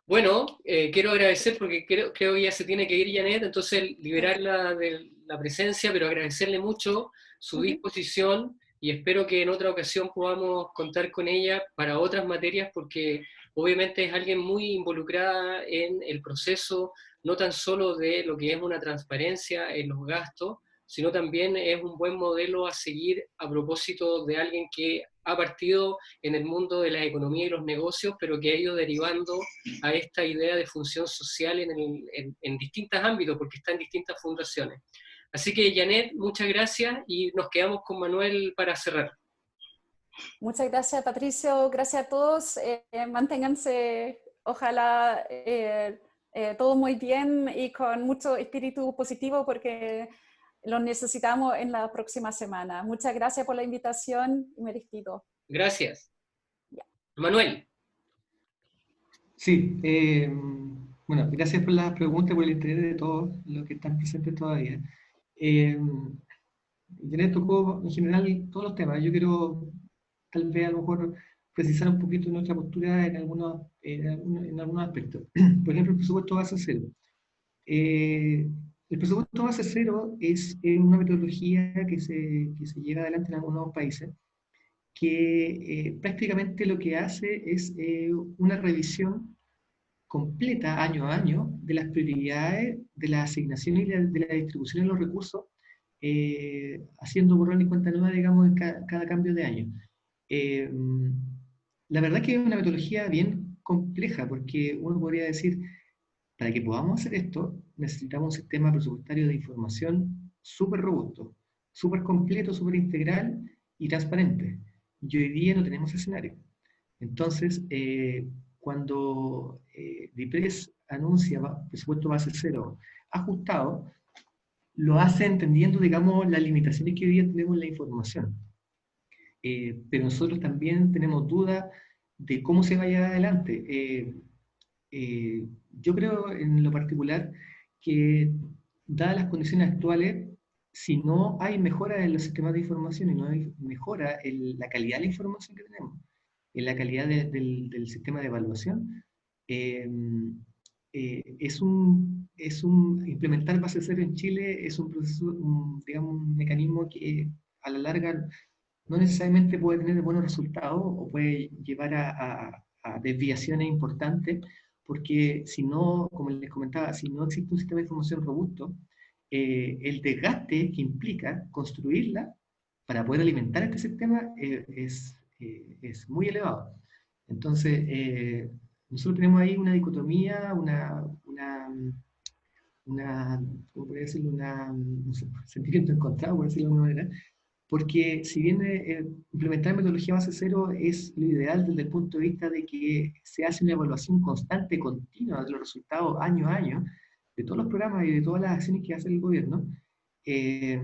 S1: Bueno, quiero agradecer, porque creo que ya se tiene que ir Janet, entonces liberarla de la presencia, pero agradecerle mucho su disposición, y espero que en otra ocasión podamos contar con ella para otras materias, porque obviamente es alguien muy involucrada en el proceso, no tan solo de lo que es una transparencia en los gastos, sino también es un buen modelo a seguir a propósito de alguien que ha partido en el mundo de la economía y los negocios, pero que ha ido derivando a esta idea de función social en distintos ámbitos, porque está en distintas fundaciones. Así que, Janet, muchas gracias, y nos quedamos con Manuel para cerrar.
S2: Muchas gracias, Patricio. Gracias a todos. Manténganse, ojalá, todo muy bien y con mucho espíritu positivo, porque lo necesitamos en la próxima semana. Muchas gracias por la invitación y me despido.
S1: Gracias. Manuel.
S3: Sí, bueno, gracias por las preguntas, por el interés de todos los que están presentes todavía. Janet tocó en general todos los temas. Yo quiero tal vez a lo mejor precisar un poquito nuestra postura en algunos aspectos. Por ejemplo, el presupuesto base cero. El presupuesto base cero es una metodología que se lleva adelante en algunos países, que prácticamente lo que hace es una revisión completa año a año de las prioridades, de la asignación y de la distribución de los recursos, haciendo borrón y cuenta nueva, digamos, en cada cambio de año. Eh, la verdad que es una metodología bien compleja, porque uno podría decir, para que podamos hacer esto, necesitamos un sistema presupuestario de información súper robusto, súper completo, súper integral y transparente. Y hoy día no tenemos escenario. Entonces, cuando DIPRES anuncia presupuesto base cero ajustado, lo hace entendiendo, digamos, las limitaciones que hoy día tenemos en la información. Pero nosotros también tenemos dudas de cómo se vaya adelante. Yo creo en lo particular que, dadas las condiciones actuales, si no hay mejora en los sistemas de información y no hay mejora en la calidad de la información que tenemos, en la calidad del sistema de evaluación, implementar base cero en Chile es un proceso, digamos, un mecanismo que a la larga no necesariamente puede tener buenos resultados o puede llevar a desviaciones importantes, porque si no, como les comentaba, si no existe un sistema de información robusto, el desgaste que implica construirla para poder alimentar este sistema es muy elevado. Entonces, nosotros tenemos ahí una dicotomía, ¿cómo podría decirlo? Un sentimiento encontrado, por decirlo de alguna manera, porque si bien implementar metodología base cero es lo ideal desde el punto de vista de que se hace una evaluación constante, continua de los resultados año a año, de todos los programas y de todas las acciones que hace el gobierno, eh,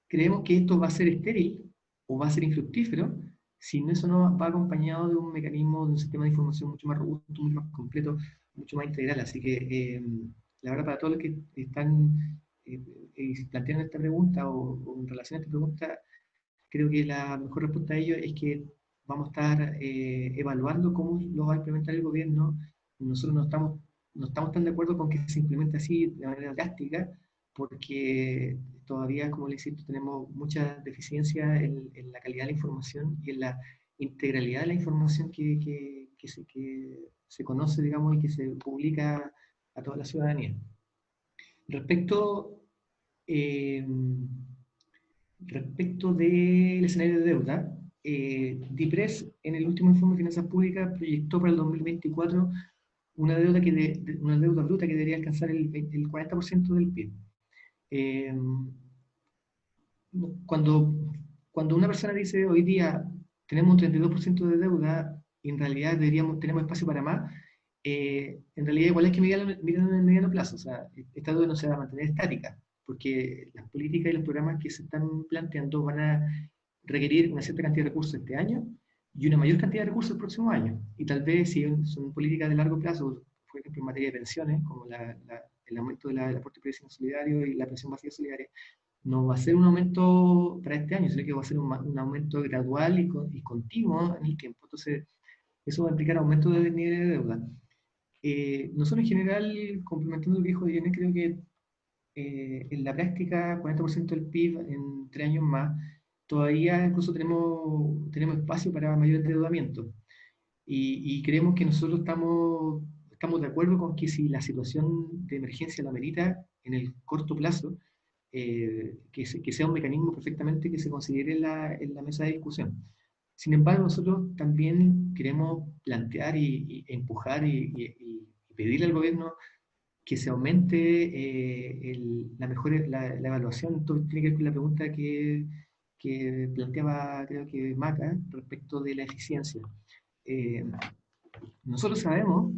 S3: creemos que esto va a ser estéril o va a ser infructífero si eso no va acompañado de un mecanismo, de un sistema de información mucho más robusto, mucho más completo, mucho más integral. Así que, la verdad, para todos los que están plantean esta pregunta o en relación a esta pregunta, creo que la mejor respuesta a ello es que vamos a estar evaluando cómo lo va a implementar el gobierno. Nosotros no estamos tan de acuerdo con que se implemente así de manera drástica, porque todavía, como les insisto, tenemos mucha deficiencia en la calidad de la información y en la integralidad de la información que se conoce, digamos, y que se publica a toda la ciudadanía. Eh, respecto del escenario de deuda, DIPRES en el último informe de finanzas públicas proyectó para el 2024 una deuda bruta que debería alcanzar el 40% del PIB. Cuando una persona dice hoy día tenemos un 32% de deuda y en realidad tenemos espacio para más, en realidad igual es que miran en el mediano plazo. O sea, esta deuda no se va a mantener estática, porque las políticas y los programas que se están planteando van a requerir una cierta cantidad de recursos este año y una mayor cantidad de recursos el próximo año. Y tal vez si son políticas de largo plazo, por ejemplo en materia de pensiones, como el aumento del aporte previsional solidario y la pensión básica solidaria, no va a ser un aumento para este año, sino que va a ser un aumento gradual y continuo en el tiempo. Entonces, eso va a implicar aumento de nivel de deuda. Nosotros en general, complementando lo que dijo Diana, creo que en la práctica 40% del PIB en 3 años más, todavía incluso tenemos espacio para mayor endeudamiento. Y creemos que nosotros estamos de acuerdo con que si la situación de emergencia lo amerita en el corto plazo, que sea un mecanismo perfectamente que se considere en la mesa de discusión. Sin embargo, nosotros también queremos plantear e empujar y pedirle al gobierno que se aumente la evaluación. Esto tiene que ver con la pregunta que planteaba, creo que Maca, respecto de la eficiencia. Nosotros sabemos,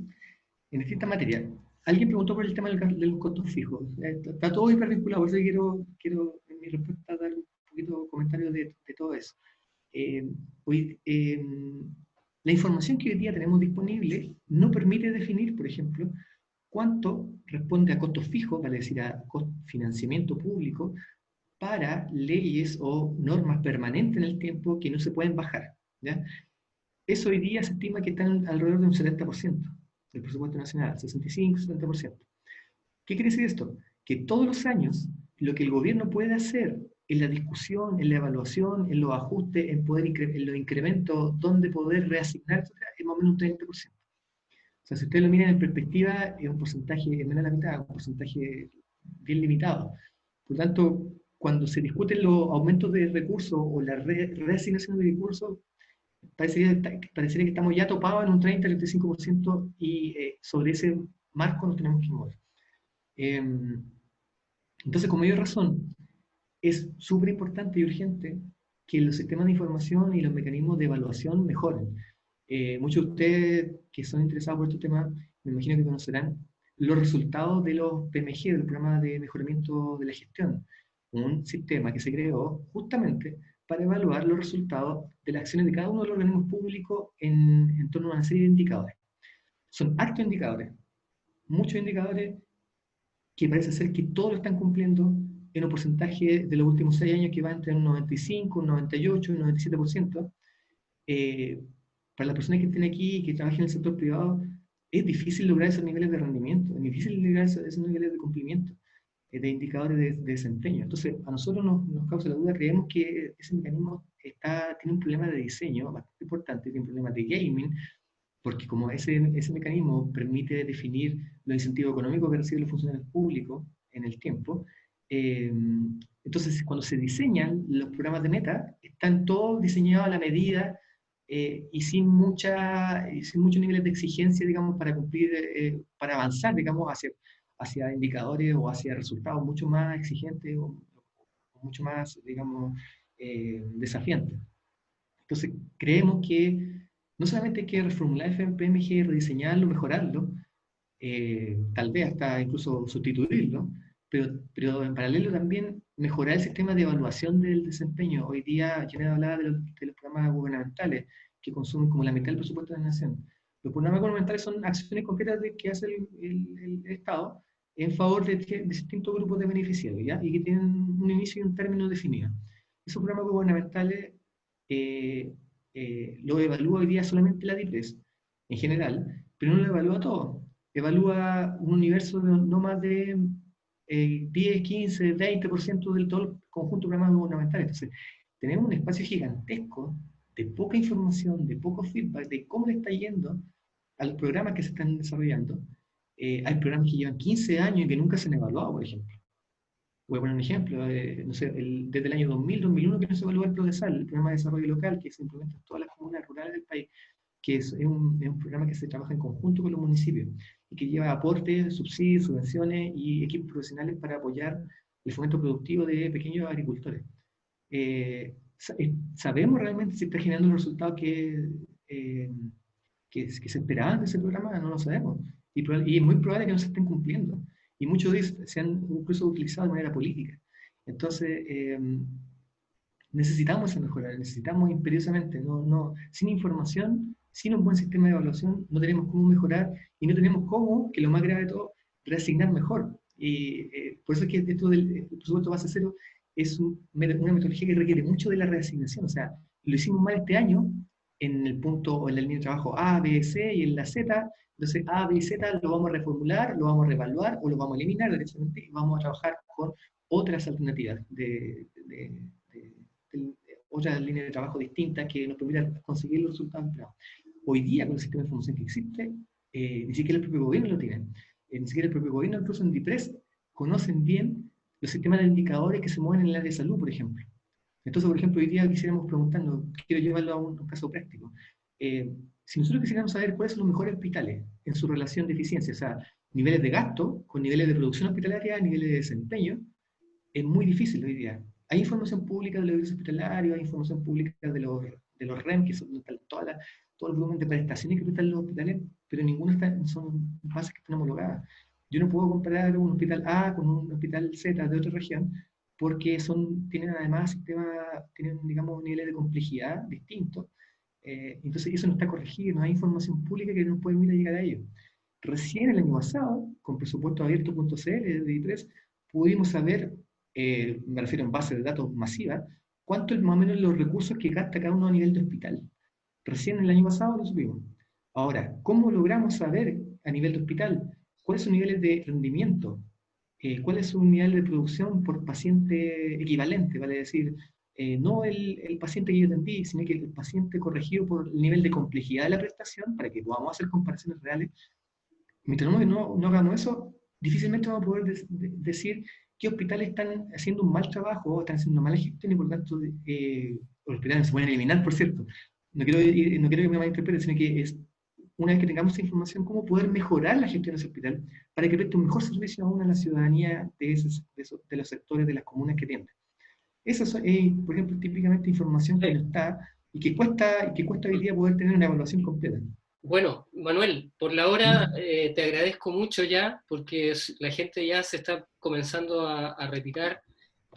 S3: en distintas materias, alguien preguntó por el tema de los costos fijos. Está todo hipervinculado, por eso quiero en mi respuesta dar un poquito de comentario de todo eso. La información que hoy día tenemos disponible no permite definir, por ejemplo, cuánto responde a costos fijos, vale decir, a financiamiento público, para leyes o normas permanentes en el tiempo que no se pueden bajar, ¿ya? Eso hoy día se estima que están alrededor de un 70% del presupuesto nacional, 65-70%. ¿Qué quiere decir esto? Que todos los años lo que el gobierno puede hacer en la discusión, en la evaluación, en los ajustes, en los incrementos, dónde poder reasignar, etc., es más o menos un 30%. O sea, si ustedes lo miran en perspectiva, es un porcentaje menos de la mitad, un porcentaje bien limitado. Por lo tanto, cuando se discuten los aumentos de recursos o la reasignación de recursos, parecería que estamos ya topados en un 30-35% y sobre ese marco nos tenemos que mover. Entonces, con mayor razón, es súper importante y urgente que los sistemas de información y los mecanismos de evaluación mejoren. Muchos de ustedes que son interesados por este tema, me imagino que conocerán los resultados de los PMG, del Programa de Mejoramiento de la Gestión, un sistema que se creó justamente para evaluar los resultados de las acciones de cada uno de los organismos públicos en torno a una serie de indicadores. Son hartos indicadores, muchos indicadores que parece ser que todos lo están cumpliendo en un porcentaje de los últimos 6 años que va entre un 95, un 98 y un 97%. Para las personas que estén aquí y que trabajen en el sector privado, es difícil lograr esos niveles de rendimiento, es difícil lograr esos niveles de cumplimiento de indicadores de desempeño. Entonces, a nosotros nos causa la duda, creemos que ese mecanismo tiene un problema de diseño bastante importante, tiene un problema de gaming, porque como ese mecanismo permite definir los incentivos económicos que reciben los funcionarios públicos en el tiempo, entonces cuando se diseñan los programas de meta, están todos diseñados a la medida y sin muchos niveles de exigencia, digamos, para cumplir, para avanzar, digamos, hacia indicadores o hacia resultados mucho más exigentes o mucho más, digamos, desafiantes. Entonces, creemos que no solamente hay que reformular FPMG, rediseñarlo, mejorarlo, tal vez hasta incluso sustituirlo, pero en paralelo también mejorar el sistema de evaluación del desempeño. Hoy día, yo hablaba de los programas gubernamentales que consumen como la mitad del presupuesto de la nación. Los programas gubernamentales son acciones concretas que hace el Estado en favor de distintos grupos de beneficiarios, ¿ya? Y que tienen un inicio y un término definido. Esos programas gubernamentales lo evalúa hoy día solamente la DIPRES, en general, pero no lo evalúa todo. Evalúa un universo de no más de 10, 15, 20% del todo el conjunto de programas gubernamentales. Entonces, tenemos un espacio gigantesco de poca información, de poco feedback, de cómo le está yendo a los programas que se están desarrollando. Hay programas que llevan 15 años y que nunca se han evaluado, por ejemplo. Voy a poner un ejemplo, no sé, desde el año 2000, 2001 que no se evaluó el PRODESAL, el programa de desarrollo local que se implementa en todas las comunas rurales del país, que es un programa que se trabaja en conjunto con los municipios y que lleva aportes, subsidios, subvenciones y equipos profesionales para apoyar el fomento productivo de pequeños agricultores. ¿Sabemos realmente si está generando los resultados que se esperaban de ese programa? No lo sabemos. Y es muy probable que no se estén cumpliendo. Y muchos de ellos se han incluso utilizado de manera política. Entonces, necesitamos mejorar, necesitamos imperiosamente, sin información, sin un buen sistema de evaluación, no tenemos cómo mejorar y no tenemos cómo, que lo más grave de todo, reasignar mejor. Y por eso es que esto del presupuesto base cero es una metodología que requiere mucho de la reasignación. O sea, lo hicimos mal este año en el punto, o en la línea de trabajo A, B, C y en la Z. Entonces, A, B y Z lo vamos a reformular, lo vamos a reevaluar o lo vamos a eliminar directamente y vamos a trabajar con otras alternativas otras líneas de trabajo distintas que nos permitan conseguir los resultados esperados. Hoy día, con el sistema de información que existe, ni siquiera el propio gobierno lo tiene. Ni siquiera el propio gobierno, incluso en DIPRES, conocen bien los sistemas de indicadores que se mueven en el área de salud, por ejemplo. Entonces, por ejemplo, hoy día quisiéramos preguntarnos, quiero llevarlo a un caso práctico. Si nosotros quisiéramos saber cuáles son los mejores hospitales en su relación de eficiencia, o sea, niveles de gasto con niveles de producción hospitalaria, niveles de desempeño, es muy difícil hoy día. Hay información pública de los servicios hospitalarios, hay información pública de los REM, que son todo el volumen de prestaciones que prestan los hospitales, pero ninguno son bases que están homologadas. Yo no puedo comparar un hospital A con un hospital Z de otra región, porque tienen además tienen, digamos, niveles de complejidad distintos. Entonces eso no está corregido, no hay información pública que nos pueda llegar a ello. Recién el año pasado, con presupuesto abierto.cl de DIPRES, pudimos saber, me refiero en base de datos masiva, cuánto es más o menos los recursos que gasta cada uno a nivel de hospital. Recién el año pasado lo supimos. Ahora, ¿cómo logramos saber a nivel de hospital cuáles son los niveles de rendimiento cuál es su nivel de producción por paciente equivalente, vale decir, no el paciente que yo atendí, sino que el paciente corregido por el nivel de complejidad de la prestación, para que podamos hacer comparaciones reales. Mientras no hagamos eso, difícilmente vamos a poder decir qué hospitales están haciendo un mal trabajo o están haciendo mala gestión y por tanto los hospitales se pueden eliminar, por cierto. No quiero que me malinterpreten, sino que es, una vez que tengamos esa información, cómo poder mejorar la gestión de ese hospital para que preste un mejor servicio aún a la ciudadanía de los sectores, de las comunas que tienen. Esa es, por ejemplo, típicamente información que no está y que cuesta hoy día poder tener una evaluación completa.
S1: Bueno, Manuel, por la hora te agradezco mucho ya, porque la gente ya se está comenzando a retirar,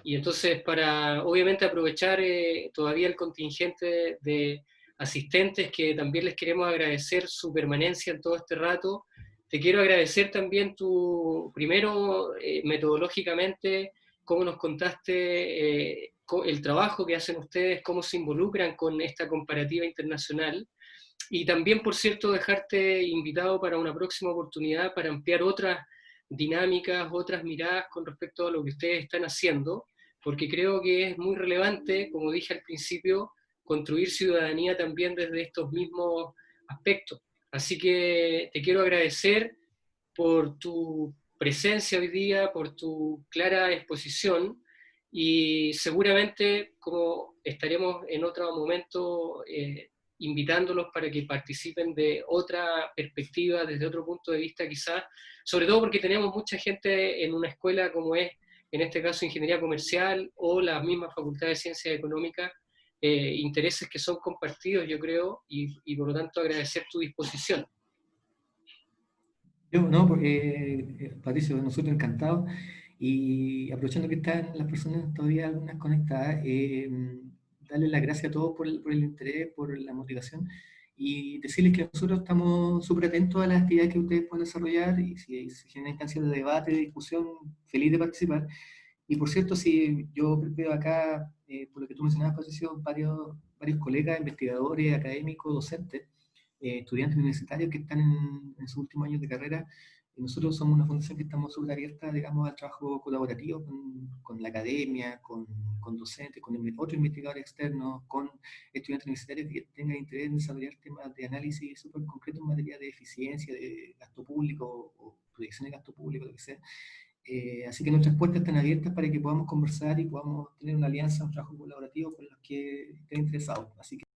S1: y entonces para obviamente aprovechar todavía el contingente de asistentes que también les queremos agradecer su permanencia en todo este rato, te quiero agradecer también primero metodológicamente, cómo nos contaste el trabajo que hacen ustedes, cómo se involucran con esta comparativa internacional. Y también, por cierto, dejarte invitado para una próxima oportunidad para ampliar otras dinámicas, otras miradas con respecto a lo que ustedes están haciendo, porque creo que es muy relevante, como dije al principio, construir ciudadanía también desde estos mismos aspectos. Así que te quiero agradecer por tu presencia hoy día, por tu clara exposición, y seguramente como estaremos en otro momento invitándolos para que participen de otra perspectiva, desde otro punto de vista quizás, sobre todo porque tenemos mucha gente en una escuela como es, en este caso, Ingeniería Comercial o la misma Facultad de Ciencias Económicas, intereses que son compartidos, yo creo, y por lo tanto agradecer tu disposición.
S3: Yo, no, Patricio, nosotros encantados. Y aprovechando que están las personas todavía algunas conectadas, darles las gracias a todos por el interés, por la motivación y decirles que nosotros estamos súper atentos a las actividades que ustedes pueden desarrollar y si se generan instancias de debate, de discusión, feliz de participar. Y por cierto, si yo veo acá, por lo que tú mencionabas, Patricio, varios colegas, investigadores, académicos, docentes, estudiantes universitarios que están en sus últimos años de carrera. Y nosotros somos una fundación que estamos súper abierta, digamos, al trabajo colaborativo con la academia, con docentes, con otros investigadores externos, con estudiantes universitarios que tengan interés en desarrollar temas de análisis súper concretos en materia de eficiencia, de gasto público o proyección de gasto público, lo que sea. Así que nuestras puertas están abiertas para que podamos conversar y podamos tener una alianza, un trabajo colaborativo con los que estén interesados. Así que